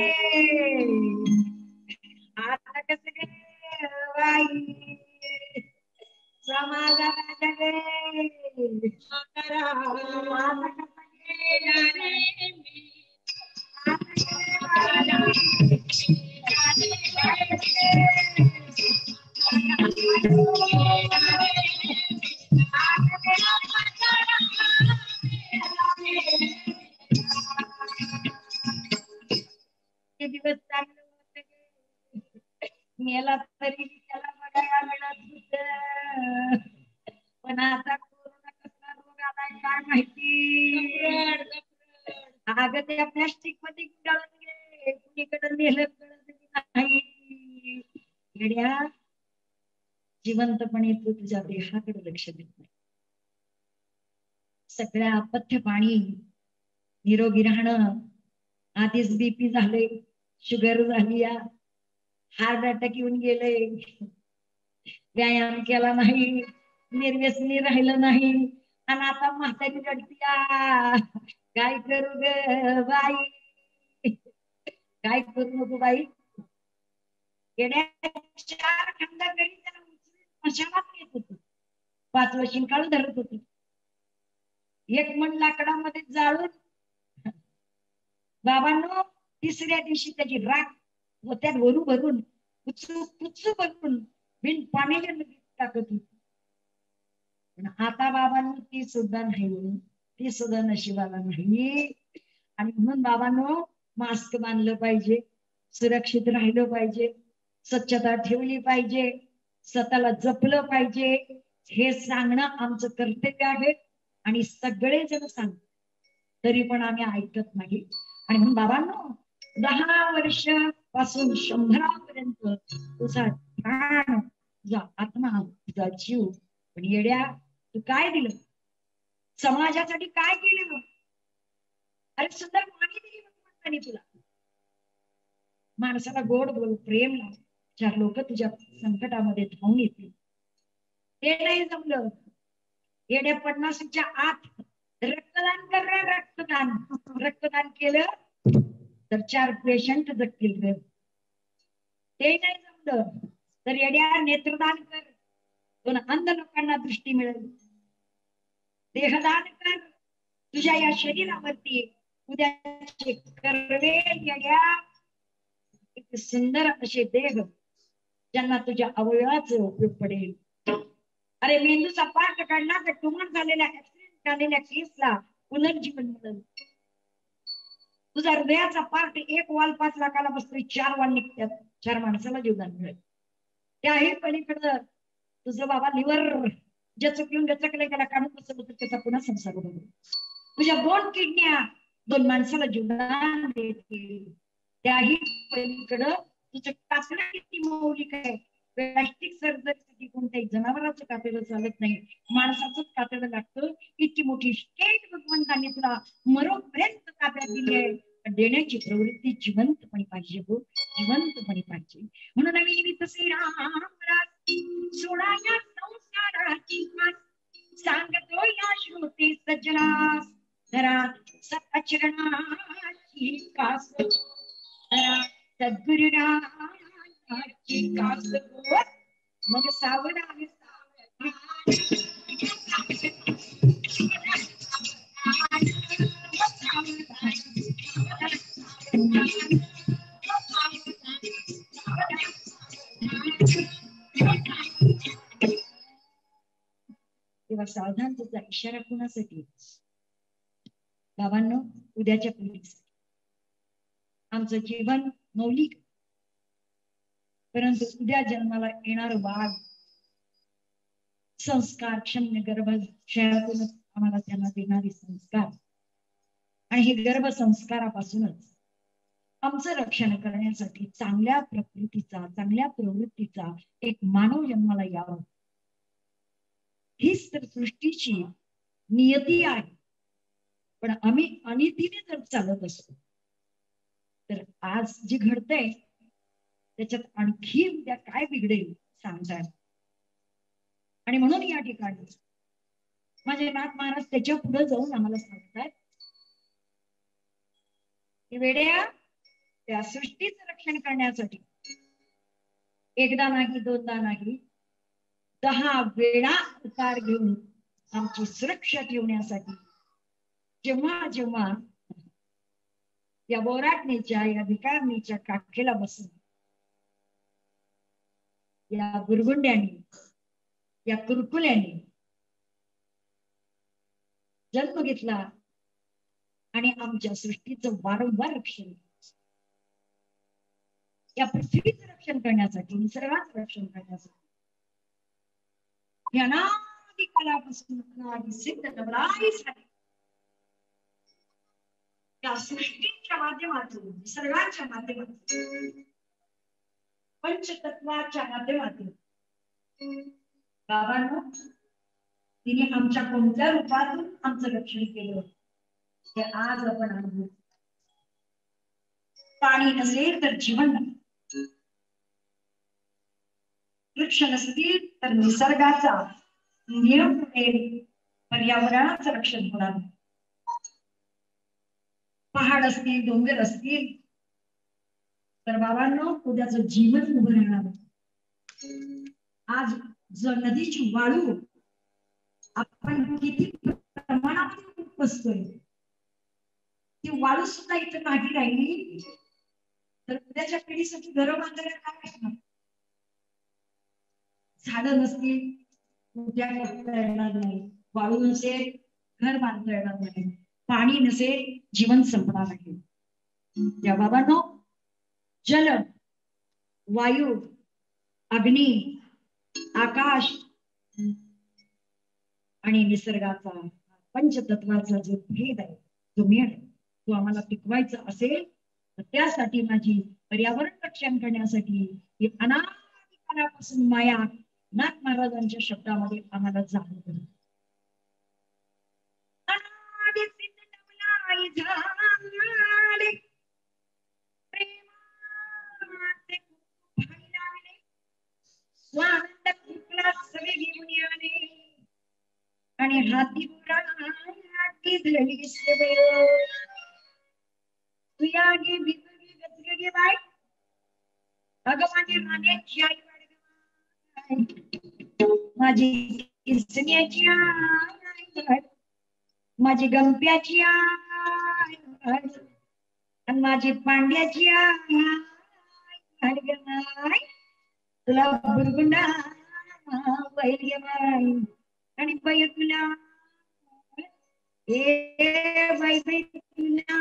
[SPEAKER 2] आता कसं गे बाई समाजाला जगे आता कसं गेला रे दिवस चांगलं होत मेला तरी त्याला बघायला मिळत होत पण आता कोरोना कसला रोग आलाय काय माहिती. अगं त्या प्लॅस्टिक मध्ये गुंडाळून गे कुणीकडे नेलं कळत नाही. येड्या जिवंतपणे तू तुझ्या देहाकडे लक्ष देत नाही. सगळ्या अपथ्य पाणी निरोगी राहणं आधीच बीपी झाले, शुगर झाली, हार्ट अटॅक येऊन गेले, व्यायाम केला नाही, निर्व्यसनी राहिलं नाही आणि आता म्हातारी रडतीया काय करू ग बाई काय करू नको बाई. येण्या 4 खंड करी त्याला मशानात येत होत, 5 वर्षीन काळ धरत होत, 1 मन लाकडामध्ये जाळून बाबांनो 3ऱ्या दिवशी त्याची राख व त्यात वरू भरून पुच्चू भरून बिन पाण्याच्या नदीत टाकत होती. पण आता बाबांनो ती सुद्धा नाही, ती सुद्धा नशिबाला नाही. आणि म्हणून बाबांनो मास्क बांधलं पाहिजे, सुरक्षित राहिलं पाहिजे, स्वच्छता ठेवली पाहिजे, स्वतःला जपलं पाहिजे, हे सांगणं आमचं कर्तव्य आहे. आणि सगळेजण सांगतात तरी पण आम्ही ऐकत नाही. आणि म्हणून बाबांनो 10 वर्षापासून 100 पर्यंत तुझा प्राण, तुझा आत्मा, तुझा जीव, पण येड्या तू काय दिलं समाजासाठी, काय केलं. अरे सुंदर पाणी दिली म्हणतानी तुला, माणसाला गोड बोल प्रेम लाव, 4 लोक तुझ्या संकटामध्ये धावून येतील. ते नाही जमलं येड्या 50च्या आत रक्तदान कर रे, रक्तदान. रक्तदान केलं तर 4 पेशंट जगतील रे. ते नाही जमलं तर येड्या नेत्रदान कर, 2 अंध लोकांना दृष्टी मिळेल. देहदान कर, तुझ्या या शरीरावरती उद्याचे कर्वे येड्या एक सुंदर असे देह, ज्यांना तुझ्या अवयवाचा उपयोग पडेल. अरे मेंदूचा पार्ट काढला तर ट्युमर झालेल्या, ऍक्सिडेंट झालेल्या केसला पुनर्जीवन मिळेल. तुझा हृदयाचा पार्ट एक वाल 5 लाखाला बसतोय, 4 वाल निघतात, 4 माणसाला जीवदान मिळेल. त्याही पलीकडं तुझं बाबा लिव्हर ज्या चुकून गचकले त्याला काढून बसलं तर त्याचा पुन्हा संसार होतो. तुझ्या 2 किडन्या 2 माणसाला जीवदान देतील. त्याही पलीकडं तुझं कातडं किती मौलिक आहे. प्लॅस्टिक सर्जरीसाठी कोणत्याही जनावरांचं कातडं चालत नाही, माणसाचंच कातडं लागतं. इतकी मोठी स्टेट भगवंतांनी तुला मरोपर्यंत ताब्यात दिली आहे. देण्याची प्रवृत्ती जिवंतपणे पाहिजे हो, जिवंतपणे पाहिजे. म्हणून आम्ही निमित्त श्रीराम सोडा या संसाराची सांगतो या श्रुती सज्जनास, धरा सचरणाची कास, धरा सद्गुरुनाची कास, मग सावधान तेव्हा सावधान तुझा इशारा कुणासाठी? बाबांनो, उद्याच्या पिढीसाठी. आमचं जीवन मौलिक, परंतु उद्या जन्माला येणार बाळ संस्कार क्षम्य गर्भाशयातूनच आम्हाला त्यांना देणारे संस्कार, आणि हे गर्भ संस्कारापासूनच आमचं रक्षण करण्यासाठी चांगल्या प्रकृतीचा, चांगल्या प्रवृत्तीचा एक मानव जन्माला यावा. हीच तर सृष्टीची नियती आहे. पण आम्ही अनितीने जर चालत असतो तर आज जे घडतंय त्याच्यात आणखी उद्या काय बिघडेल सांगतात. आणि म्हणून या ठिकाणी माझे नाथ महाराज त्याच्या पुढे जाऊन आम्हाला सांगतात की वेड्या, त्या सृष्टीचं रक्षण करण्यासाठी एकदा नाही, दोनदा नाही, 10 वेळा अवतार घेऊन आमची सुरक्षा ठेवण्यासाठी जेव्हा जेव्हा या बोराटणीच्या, या भिकारणीच्या काखेला बसून या गुरगुंड्याने, या कुरकुल्याने जन्म घेतला आणि आमच्या सृष्टीचं वारंवार रक्षण, या पृथ्वीचं रक्षण करण्यासाठी, निसर्गाचं रक्षण करण्यासाठी अनादी कालापासून अनादी सिद्ध नवराईसाठी या सृष्टीच्या माध्यमातून, निसर्गाच्या माध्यमातून, पंचतत्वाच्या माध्यमातून बाबांनो तिने आमच्या कोणत्या रूपातून आमचं रक्षण केलं हे आज आपण अनुभव. पाणी नसेल तर जीवन नाही, वृक्ष नसतील तर निसर्गाचा नियम पडेल, पर्यावरणाचं रक्षण होणार. पहाड असतील, डोंगर असतील तर बाबांनो उद्याचं जीवन उभं राहणार. आज जर नदीची वाळू आपण किती प्रमाणात उपसतोय, ती वाळू सुद्धा इथं नाही राहिली तर उद्याच्या पिढीसाठी घरं बांधायला काय असणार? झाडं नसतील उद्या बांधता येणार नाही, वाळू नसेल घर बांधता येणार नाही, पाणी नसेल जीवन संपणार आहे. त्या बाबांनो जल, वायू, अग्नी, आकाश आणि निसर्गाचा पंचतत्वाचा जो भेद आहे, जो मेळ आहे, तो आम्हाला टिकवायचा असेल तर त्यासाठी माझी पर्यावरण रक्षण करण्यासाठी ही अनादी काळापासून माया नाथ महाराजांच्या शब्दामध्ये आम्हाला जाणवत. स्वानंद कृपला सवे घेऊन आले आणि हाती गुराटी धरली सेवय तुया गे बिगडी गजगे बाय अगं माझी राण्याची आई माझी किसण्याची आई माझी गंप्याची आई आणि माझी पांड्याची आई तुला बुरगुंडा बैल गे बाई आणि बाई तुला ए बाई बाई तुला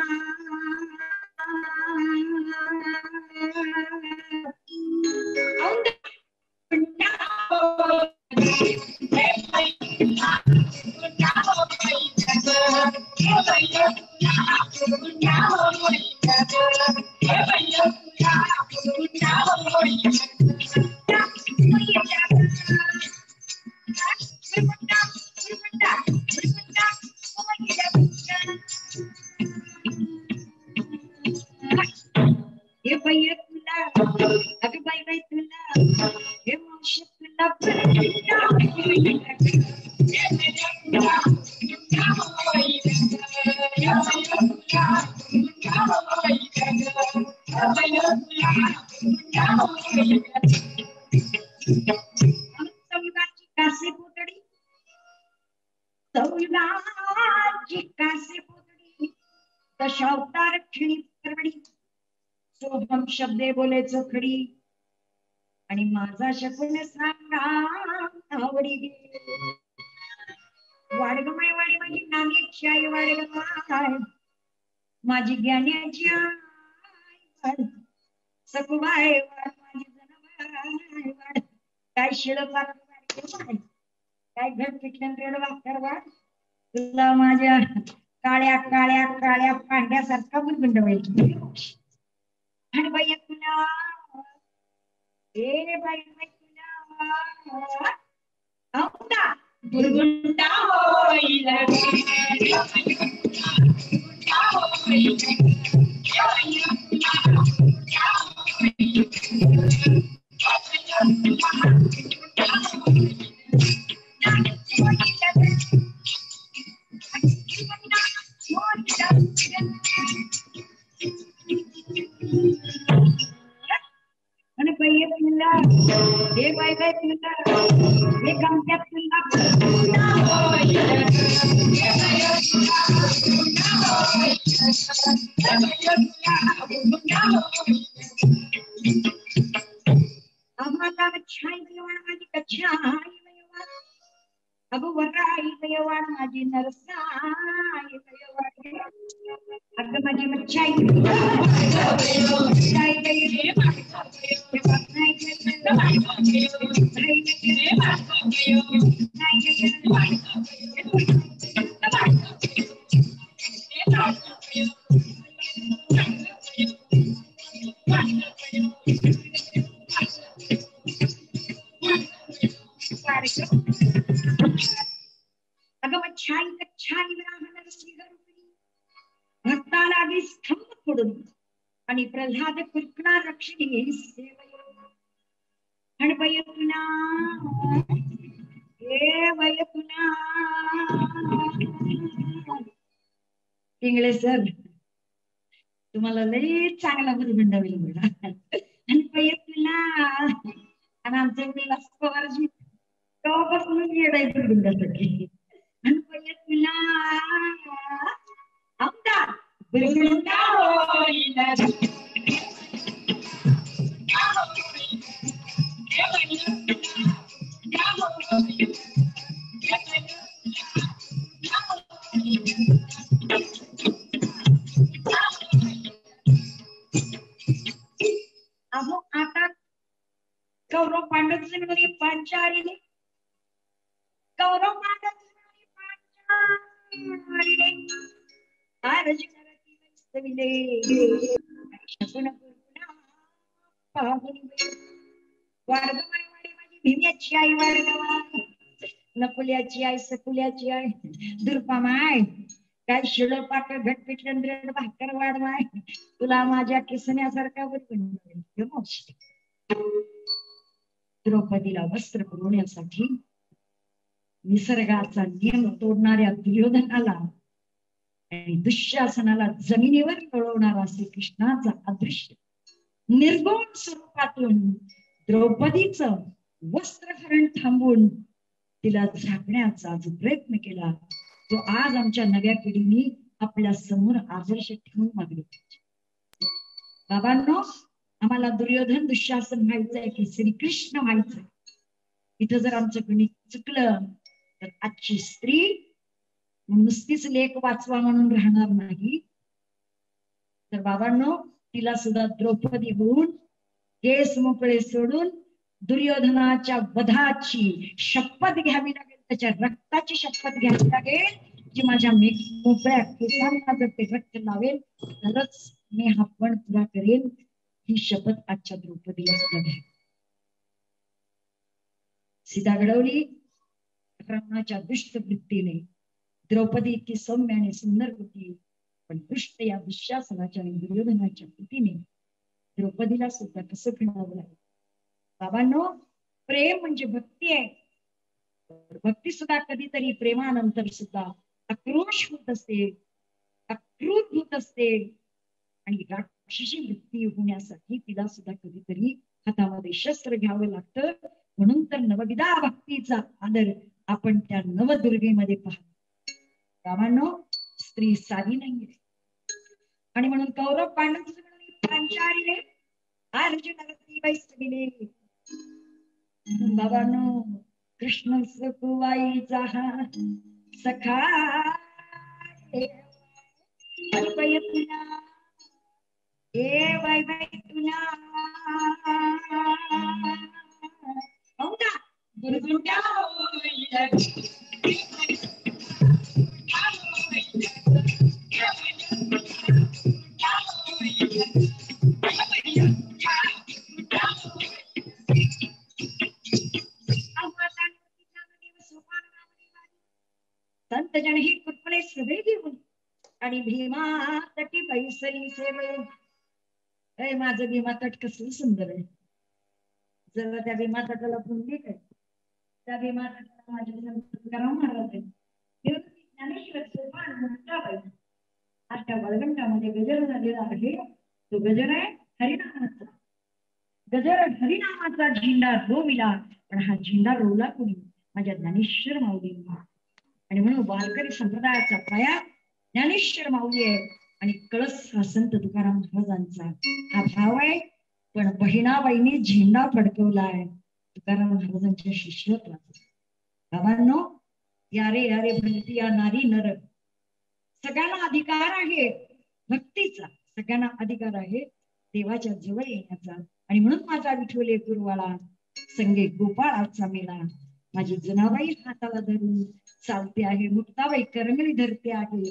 [SPEAKER 2] हे बाई तुला अगं बाई बाई तुला हे मावशी तुला कासे पोतडी सौलाची कासे पोतडी दशावतार क्षणी करवडी सोहम शब्दे बोले चोखडी आणि माझा शकुन सांगा आवडी वाडगमाय वाडी माझी नागेची आई वाडगमाय माझी ज्ञानाची आई सकुबाई वाड माझी जनाबाई वाड काय शिळ पार काय घट पिटल्यान रेड वाकर वाड तुला माझ्या काळ्या काळ्या काळ्या पांड्यासारखा बुरगुंड व्हायची आणि बाई तुला ए बाई बाई तुला औंदा बुरगुंडा होईल आणि बाई तुला हे बाई बाई तुला हे गमत्यात तुला आम्हाला छाई देवाण माझी कछाई अगो वराई देवाण माझी नरसाई अगं माझी मच्छाई अगं मच्छाई कच्छाई ब्राह्मण भक्ताला आधी स्तंभ फोडून आणि प्रल्हाद कुरकणा रक्षिणी आणि बाई तुला हे बाई तुला इंगळे सर तुम्हाला लई चांगला बुरगुंडा होईल बघा आणि बाई तुला आणि आमच्या विलास पवारजी तेव्हापासूनच येडाय बुरगुंडासाठी आणि बाई तुला आमदार बुरगुंडा होईल अहो आता कौरव पांडव पांचाळीने कौरव पांडव पांचाळीने अर्जुनाला वैस्तविले शकुन वाडगमाई वाडी माझी भीम्याची आई वाडगमाई नकुल्याची आई सकुल्याची आई दुर्पामाय काय शिळ पाक घट पिटलं ब्रेड भाकर वाढवाय तुला माझ्या किसण्यासारखा द्रौपदीला वस्त्र पुरवण्यासाठी निसर्गाचा नियम तोडणाऱ्या दुर्योधनाला आणि दुःशासनाला जमिनीवर पळवणारा श्रीकृष्णाचा अदृश्य निर्गुण स्वरूपातून द्रौपदीचं वस्त्रहरण थांबवून तिला झाकण्याचा जो प्रयत्न केला तो आज आमच्या नव्या पिढीने आपल्या समोर आदर्श ठेवून मागले. बाबांनो, आम्हाला दुर्योधन दुःशासन व्हायचंय की श्रीकृष्ण व्हायचंय. इथं जर आमचं गणित चुकलं तर आजची स्त्री नुसतीच लेख वाचवा म्हणून राहणार नाही, तर बाबांनो तिला सुद्धा द्रौपदी होऊन केस मोकळे सोडून दुर्योधनाच्या वधाची शपथ घ्यावी लागेल, त्याच्या रक्ताची शपथ घ्यावी लागेल की माझ्या मोकळ्या केसांना जर ते रक्त लावेल तरच मी हा पण पुरा करेल. ही शपथ आजच्या द्रौपदीला सुद्धा घ्या. सीता घडवली रावणाच्या दुष्ट वृत्तीने. द्रौपदी इतकी सौम्य आणि सुंदर होती, पण दुष्ट या दुःशासनाच्या आणि दुर्योधनाच्या कृतीने द्रौपदीला सुद्धा कसं फिरवावं लागलं. बाबांनो, प्रेम म्हणजे भक्ती आहे. भक्ती सुद्धा कधीतरी प्रेमानंतर सुद्धा आक्रोश होत असते, अक्रूर होत असते आणि राक्षसी वृत्ती होण्यासाठी तिला सुद्धा कधीतरी हातामध्ये शस्त्र घ्यावं लागतं. म्हणून तर नवविधा भक्तीचा आदर आपण त्या नवदुर्गेमध्ये पाहतो. बाबांनो, स्त्री साधी नाहीये. आणि म्हणून कौरव पांडव पांचाळीने अर्जुनाला ती बैसविले. बाबांनो, कृष्ण सखुवाईचा हा सखा तुला ए बाय बाय तुला गुरुगुंडा संत जन ही कुटपणे सगळे घेऊन आणि भीमा तटी पैसरी सेवे. माझं भीमा तट कसं सुंदर आहे. जरा त्या भीमा तटाला पुंडी काय, त्या भीमा तटाला माझ्या तुकाराम महाराज ज्ञानेश्वर सोपान म्हणताबाई आता वळगंटामध्ये गजर झालेला आहे. तो गजर आहे हरिनामाचा. गजर हरिनामाचा झेंडा रोविला, पण हा झेंडा रोवला कोणी? माझ्या ज्ञानेश्वर माऊलींनी. आणि म्हणून वारकरी संप्रदायाचा पाया ज्ञानेश्वर माऊली आहे आणि कळस हा संत तुकाराम महाराजांचा हा भाव आहे. पण बहिणाबाईंनी झेंडा फडकवलाय तुकाराम महाराजांच्या शिष्यत्वाचा. बाबांनो, यारे यारे भक्ती या नारी नर, सगळ्यांना अधिकार आहे भक्तीचा, सगळ्यांना अधिकार आहे देवाच्या जवळ येण्याचा. आणि म्हणून माझा विठोले कुरवाळा संगे गोपाळाचा मेळा. माझी जनाबाई हाताला धरून चालते आहे, मुक्ताबाई करंगळी धरते आहे.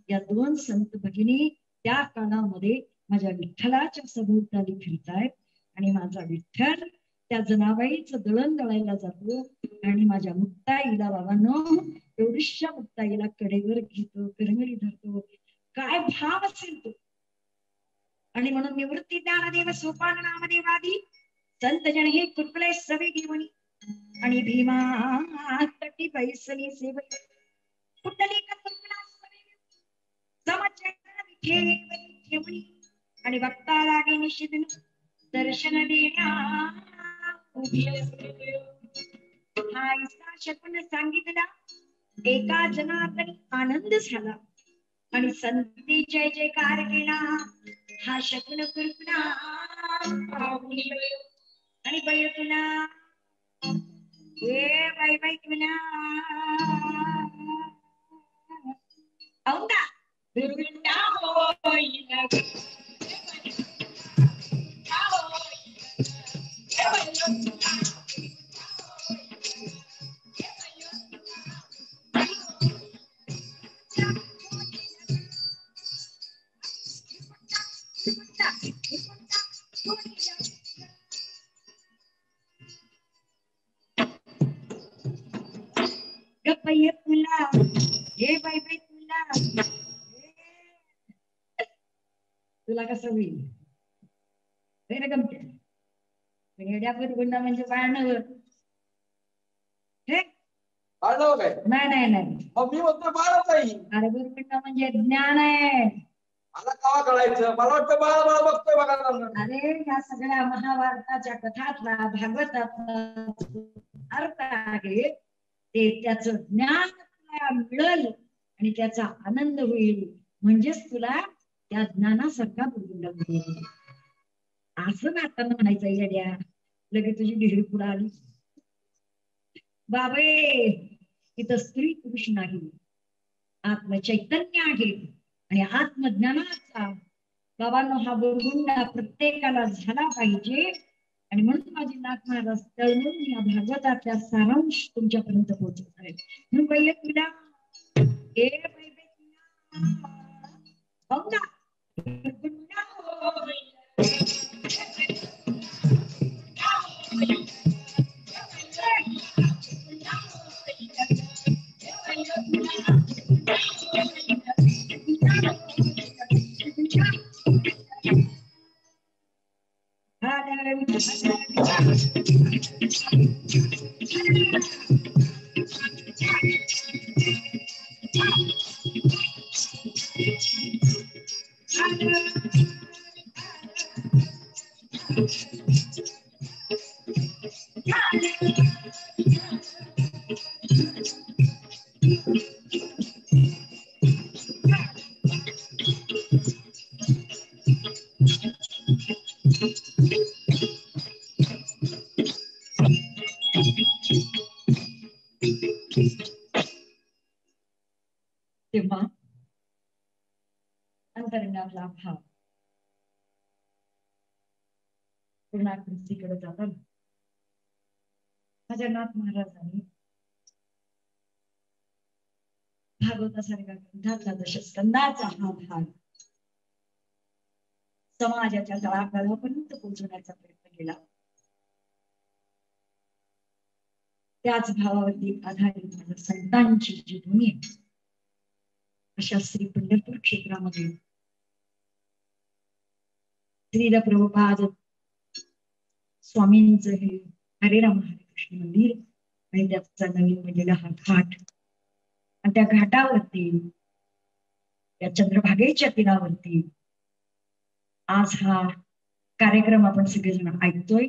[SPEAKER 2] या दोन संत भगिनी त्या काळामध्ये माझ्या विठ्ठलाच्या सभोवताली फिरतायत आणि माझा विठ्ठल त्या जनाबाईचं दळण दळायला जातो आणि माझ्या मुक्ताईला बाबांनो एवढीशा मुक्ताईला कडेवर घेतो, करंगळी धरतो. काय भाव असेल तो. आणि म्हणून निवृत्ती ज्ञानदेव सोपान नामदेवादी संत जन हे कुटले सवे घेऊन आणि भीमा तटी पैसली सेवे कुठली ठेवणी आणि बघता लागे निश्चित दर्शन देण्या हा इसा शकुन सांगितला. एका जनातनी आनंद झाला आणि संती जय जयकार केला. हा शकुन कुरकुना आणि बाई तुला ए बाई बाई तुला औंदा दुर्गुंडा होईला गप्पा तुला हे बाई बाई तुला तुला कसं होईल हे गमते. पण येड्यापत गुंडा म्हणजे बाळणं हे
[SPEAKER 4] आडनाव काय?
[SPEAKER 2] नाही नाही नाही,
[SPEAKER 4] मग मी म्हणतो बाळाताई.
[SPEAKER 2] अरे गुरुकुंड म्हणजे ज्ञान आहे.
[SPEAKER 4] मला कावा कळायचं, मला वाटतं बाळा बाळा बघतोय बघा.
[SPEAKER 2] अरे या सगळ्या महाभारताच्या कथातला भागवतातला अर्थ आहे ते त्याचं ज्ञान तुला मिळेल आणि त्याचा आनंद होईल, म्हणजेच तुला त्या ज्ञानासारखा गुरुकुंड मिळेल. असं नाताना म्हणायचं येड्या, लगेच तुझी ढेरी पुढे आली. बाबे इथं स्त्री पुरुष नाही, आत्मचैतन्य आहे आणि आत्मज्ञानाचा बाबांनो हा गुरुकुंड प्रत्येकाला झाला पाहिजे. आणि म्हणून माझी नाथ महाराज तळमळून या भागवतातल्या सारांश तुमच्यापर्यंत पोहोचत आहे. म्हणून पहिले तुला तेव्हा अंतरंगातला भाव पूर्णाकृतीकडे जाताना माझ्या नाथ महाराजांनी भागवतासारखा ग्रंथातला दशस्कंदाचा हा भाग समाजाच्या तळागाळापर्यंत पोहोचवण्याचा प्रयत्न केला. त्याच भावावरती आधारित माझ्या संतांची जी भूमी आहे अशा श्री पंढरपूर क्षेत्रामध्ये श्रील प्रभुपाद स्वामींचं हे हरेराम हरे कृष्ण मंदिर आणि त्याचा नवीन बनलेला हा घाट आणि त्या घाटावरती त्या चंद्रभागेच्या तीरावरती आज हा कार्यक्रम आपण सगळेजण ऐकतोय.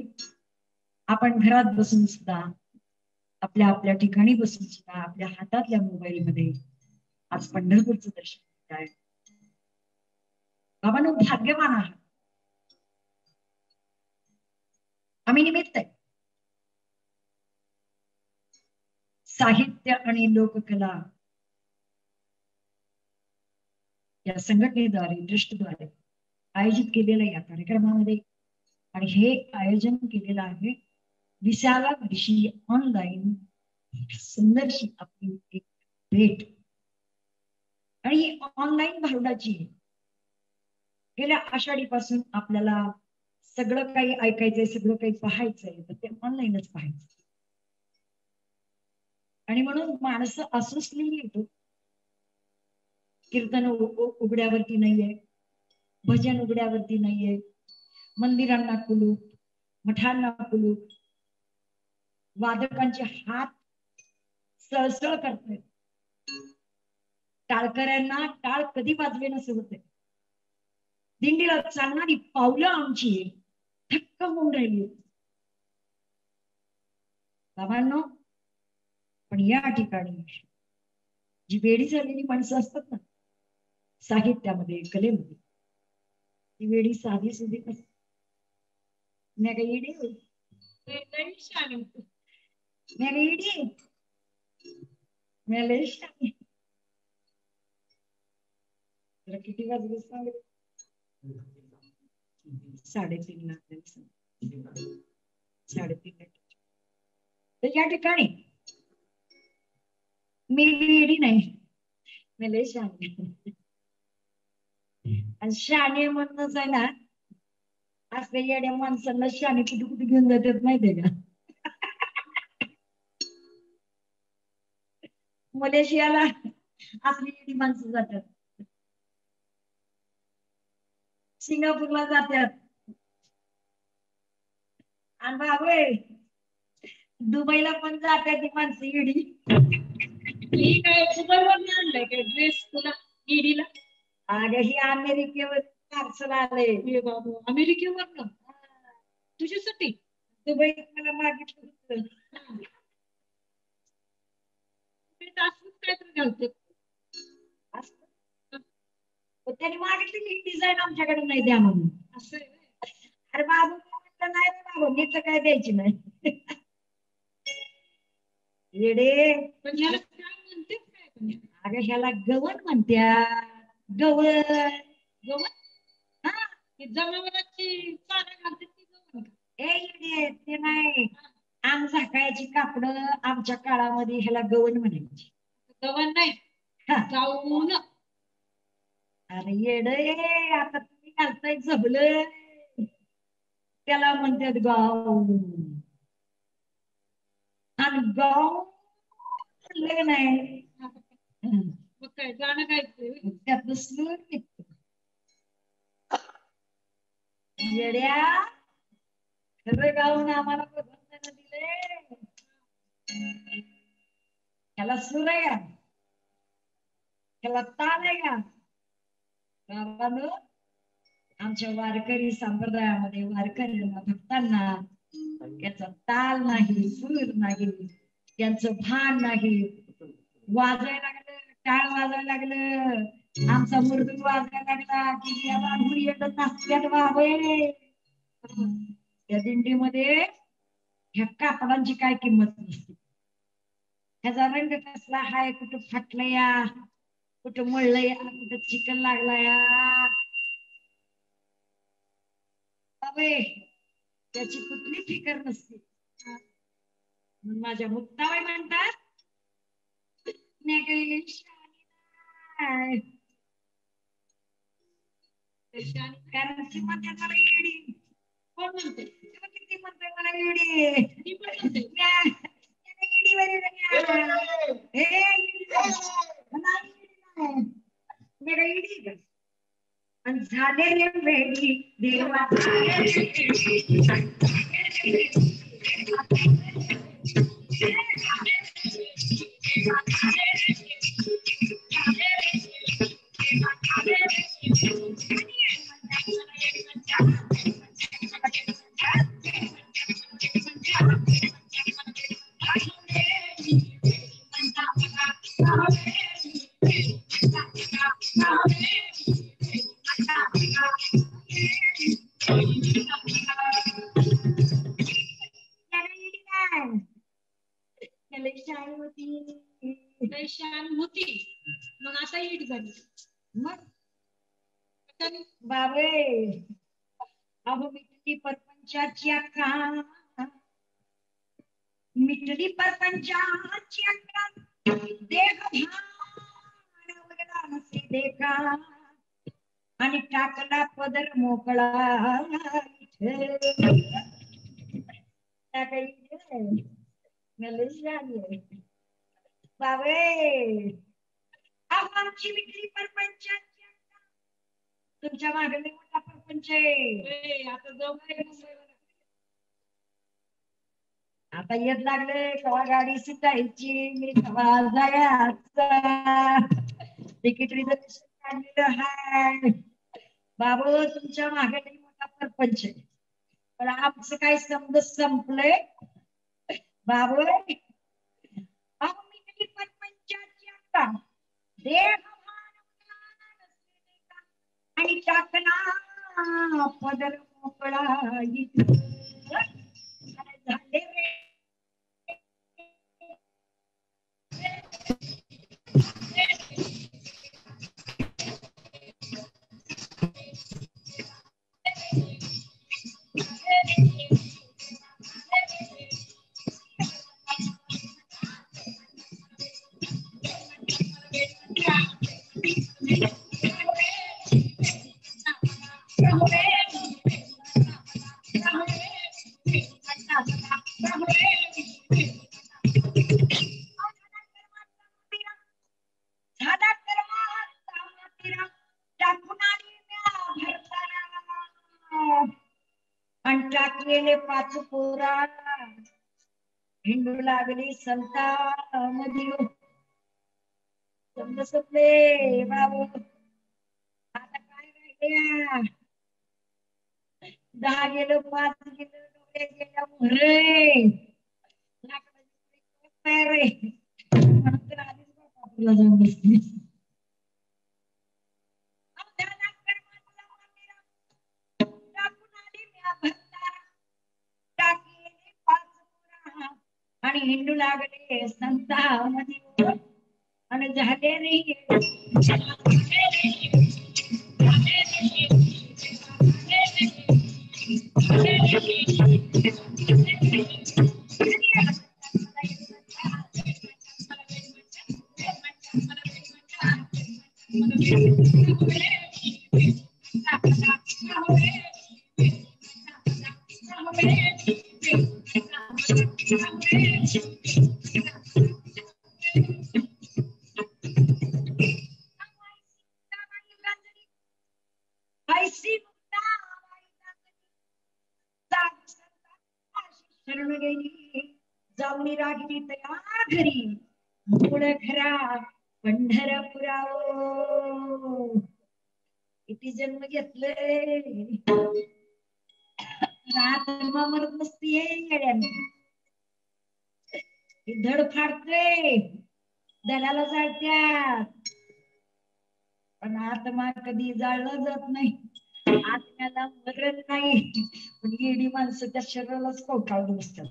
[SPEAKER 2] आपण घरात बसून सुद्धा आपल्या आपल्या ठिकाणी बसून सुद्धा आपल्या हातातल्या मोबाईल मध्ये आज पंढरपूरचं दर्शन घेत आहे. बाबांनो भाग्यवान आहात, आम्ही निमित्त आहे. साहित्य आणि लोककला या संघटनेद्वारे ट्रस्टद्वारे आयोजित केलेल्या या कार्यक्रमामध्ये आणि हे आयोजन केलेलं आहे 20व्या वर्षी ऑनलाईन सुंदरशी आपली एक भेट आणि ही ऑनलाईन भारुडाची गेल्या आषाढीपासून आपल्याला सगळं काही ऐकायचंय, सगळं काही पाहायचंय, तर ते ऑनलाईनच पाहायचं. आणि म्हणून माणसं असुसलेली येतो. कीर्तन उघड्यावरती नाहीये, भजन उघड्यावरती नाहीये, मंदिरांना कुलूप, मठांना कुलूप, वादकांचे हात सळसळ करतायत. टाळकऱ्यांना टाळ कधी वाजवे नसे होते. दिंडीला चालणारी पावलं आमची थक्क होऊन राहिली. बाबांनो, पण या ठिकाणी जी वेडी झालेली माणसं असतात ना साहित्यामध्ये, कलेमध्ये, ती वेडी साधी सुधी नसते. मी काही येडी होईल, किती वाजले सांग? 3:30 3:30. तर या ठिकाणी मी येडी नाही, मी लय शहाणी. आणि शहाणे म्हणूनच आहे ना असल्या येड्या माणसांना शहाणे कुठे कुठे घेऊन जातात माहितीये का? मलेशियाला असली येडी माणसं जातात, सिंगापूरला जातात, आणि बाबा दुबईला पण जातात ती माणसं येडी.
[SPEAKER 3] ही काय दुबईवर आणलाय काय ड्रेस तुला ईडीला?
[SPEAKER 2] अगं ही अमेरिकेवर पार्सल आलंय.
[SPEAKER 3] हे बाबू अमेरिकेवर तुझ्यासाठी
[SPEAKER 2] दुबईत मला मागितलं होतं.
[SPEAKER 3] काय तर घालते
[SPEAKER 2] असं. पण त्याने मागितली की डिझाईन आमच्याकडे नाही द्या म्हणून.
[SPEAKER 3] असं आहे व्हय.
[SPEAKER 2] अरे बाबू म्हटलं नाही रे बाबू मी तर काय द्यायची नाही. येडे
[SPEAKER 3] पण याला काय म्हणते काय पण?
[SPEAKER 2] अगं ह्याला गवण म्हणत्या. गवण
[SPEAKER 3] गवत
[SPEAKER 2] हा
[SPEAKER 3] ती जनावरांची चारा घालते ती गवत का?
[SPEAKER 2] ए येडे ते नाही. अंग झाकायची कापड आमच्या काळामध्ये ह्याला गवण म्हणायची.
[SPEAKER 3] गवत नाही
[SPEAKER 2] हा.
[SPEAKER 3] गाऊन.
[SPEAKER 2] अरे येड आता तुम्ही घालताय झबलं त्याला म्हणतात गाव. आणि गाव म्हणलं नाही
[SPEAKER 3] मग काय गाणं गायचंय?
[SPEAKER 2] त्यातलं सूर निघतो. येड्या खरं गाऊन आम्हाला बघताना दिले. त्याला सूर आहे का? त्याला ताल आहे का? बाबांनो, आमच्या वारकरी संप्रदायामध्ये वारकऱ्यांना भक्तांना याचा ताल नाही, सूर नाही, त्यांचं भान नाही. वाजायला लागलं, टाळ वाजायला लागलं, आमचा मृदुंग वाजायला लागला की या बांधून येत नाचत्यात बाबे. त्या दिंडीमध्ये ह्या कापडांची काय किंमत नसते. ह्याचा रंग कसला हाय, कुठं फाटलं या, कुठं मळलं या, कुठं चिकन लागला या बाबे, त्याची कुठली फिकर नसते. माझ्या मुक्ताबाई म्हणतात मी काही शानी नाही. कारण ती म्हणते मला येडी.
[SPEAKER 3] कोण म्हणते?
[SPEAKER 2] किती म्हणते मला येडी.
[SPEAKER 3] ती पण म्हणते.
[SPEAKER 2] झाले रे वेडी देवा.
[SPEAKER 3] शान होती मग आता ईट झाली.
[SPEAKER 2] मग बाबे अहो मिटली परपंचाची अक्का, मिटली परपंचाची अक्का, देह भान उगला नसे देखा आणि टाकला पदर मोकळा. बाबे अहो आमची मिटली परपंचाची अक्का, तुमच्या मागे लय मोठा परपंच आहे.
[SPEAKER 3] आता जाऊ काय मुंबईवर?
[SPEAKER 2] आता येत लागले कवा गाडी सुटायची, कवा जायचा, तिकीट रिझर्वेशन काढलेलं हाय. बाबू तुमच्या मागे लय मोठा परपंच आहे, पण आमचं काय समज संपलंय बाबू. अहो मी परपंचाची अक्का, देह आणि टाकला पदर मोकळा. झाले रे आणि टाकलेले पाच पोरा हिंडू लागली संता मध्ये. समजले बाबू. आता काय राहिल्या? 10 गेलं, 5 गेलं, डोळे गेल्या मोहरे. लाकडाची तयार रे. म्हणून तर आधीच बापाला जाऊन बसली. आणि हिंडू लागले संता मध्ये आणि झाले नाही. जाऊनी रागिनी तया घरी मूळ घरा पंढरपुरा. किती जन्म घेतले आत्मा मरत नसतीये येड्याने. धड फाडते दलाला जाळत्यात पण आत्मा कधी जाळलं जात नाही. आत्म्याला मरण नाही पण येडी माणसं त्या शरीरालाच कोटाळून बसतात.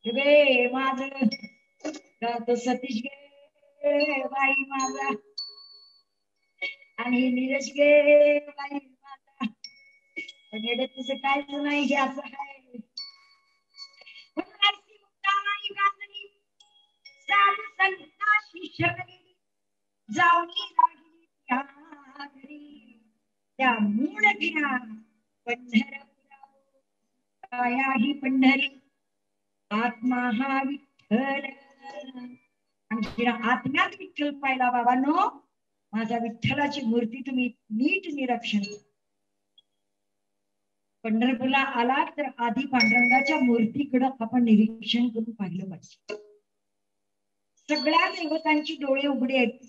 [SPEAKER 2] गे माझं तो सतीश गे बाई माझा आणि नीरज गे बाई माझा. पण येडे तुझं कायच नाही हे असं आहे. साधू संतांशी शरणी जाऊनी राहिली त्या घरी त्या मूळ घरा पंढरपुरा. काया ही पंढरी आत्मा हा विठ्ठल. आणि आत्म्यात विठ्ठल पाहिला बाबांनो. माझ्या विठ्ठलाची मूर्ती तुम्ही नीट निरीक्षण. पंढरपूरला आला तर आधी पांडुरंगाच्या मूर्तीकडे आपण निरीक्षण करून पाहिलं पाहिजे. सगळ्या देवतांची डोळे उघडे आहेत.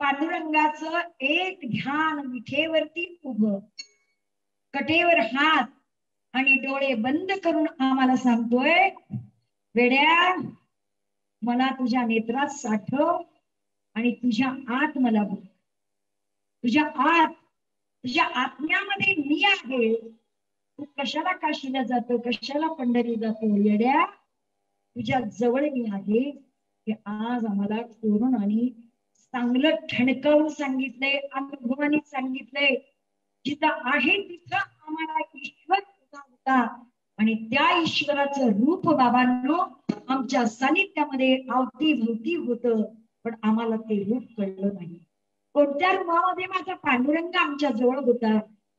[SPEAKER 2] पांडुरंगाचं एक ध्यान विठेवरती उभं, कटेवर हात आणि डोळे बंद करून आम्हाला सांगतोय वेड्या मला तुझ्या नेत्रात साठव आणि तुझ्या आत मला बघ. तुझ्या आत तुझ्या आत्म्यामध्ये मी आहे. तू कशाला काशीला जातो, कशाला पंढरी जातो येड्या. तुझ्या जवळ मी आहे. हे आज आम्हाला करून आणि चांगलं ठणकावून सांगितलंय, अनुभवाने सांगितलंय. जिथं आहे तिथं आम्हाला ईश्वर उभा होता आणि त्या ईश्वराचं रूप बाबांनो आमच्या सानिध्यामध्ये अवतीभोवती होतं पण आम्हाला ते रूप कळलं नाही. कोणत्या रूपामध्ये माझा पांडुरंग आमच्या जवळ होता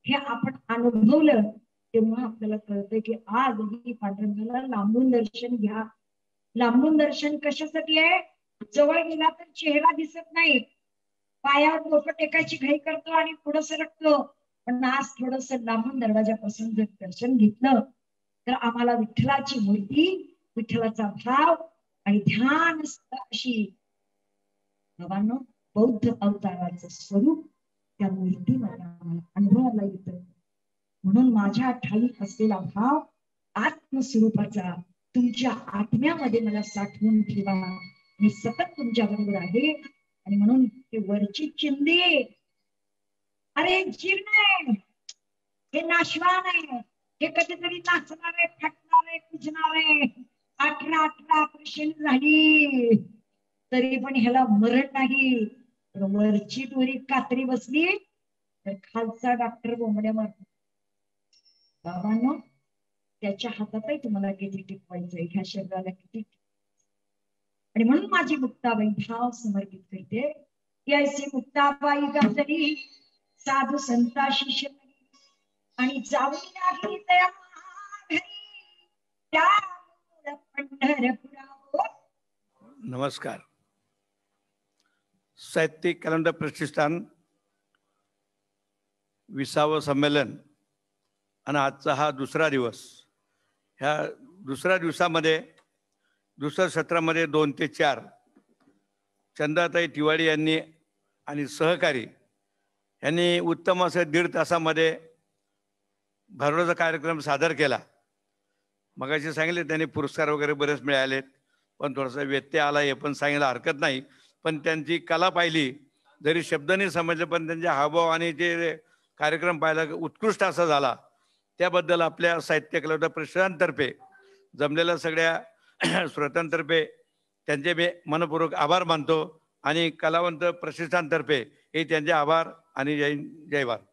[SPEAKER 2] हे आपण अनुभवलं तेव्हा आपल्याला कळतंय की आजही पांडुरंगाला लांबून दर्शन घ्या. लांबून दर्शन कशासाठी आहे? जवळ गेला तर चेहरा दिसत नाही, पायावर डोकं टेकायची घाई करतो आणि पुढे सरकतो. पण आज थोडस लांबून दरवाजापासून जर दर्शन घेतलं तर आम्हाला विठ्ठलाची मूर्ती, विठ्ठलाचा भाव आणि ध्यान अशी बाबांनो बौद्ध अवताराचं स्वरूप त्या मूर्तीमध्ये आम्हाला अनुभवाला येतं. म्हणून माझ्या ठाई असलेला भाव आत्मस्वरूपाचा तुमच्या आत्म्यामध्ये मला साठवून ठेवा. मी सतत तुमच्या बरोबर आहे. आणि म्हणून ते वरची चिंदी अरे जीर्ण आहे, हे नाशवान आहे, हे कधीतरी नाचणार आहे, फाटणार आहे, कुजणार आहे. 18 ऑपरेशन झाली तरी पण ह्याला मरण नाही. वरची दोरी कात्री बसली तर खालचा डॉक्टर बोंबड्या मारतो. बाबांनो त्याच्या हातातही तुम्हाला किती टिकवायचंय, ह्या शरीराला किती. आणि म्हणून माझी मुक्ताबाई भाव समर्पित करते की ऐसी मुक्ताबाई गाजली साधू संताशी शरणी आणि जाऊन लागली त्या घरी त्या पंढरपुरा.
[SPEAKER 5] नमस्कार. साहित्यिक कॅलेंडर प्रतिष्ठान 20वं संमेलन आणि आजचा हा दुसरा दिवस. ह्या दुसऱ्या दिवसामध्ये दुसऱ्या सत्रामध्ये 2 ते 4 चंदाताई तिवाडी यांनी आणि सहकारी यांनी उत्तम असं 1.5 तासामध्ये भरवण्याचा कार्यक्रम सादर केला. मगाशी सांगितले त्यांनी पुरस्कार वगैरे बरेच मिळालेत, पण थोडासा व्यत्यय आला हे पण सांगायला हरकत नाही. पण त्यांची कला पाहिली, जरी शब्द नाही समजले पण त्यांचे हावभाव आणि जे कार्यक्रम पाहिला उत्कृष्ट असा झाला. त्याबद्दल आपल्या साहित्य कलावंत प्रतिष्ठानतर्फे जमलेल्या सगळ्या श्रोत्यांतर्फे त्यांचे मी मनपूर्वक आभार मानतो आणि कलावंत प्रतिष्ठानतर्फे हे त्यांचे आभार आणि जय भारत.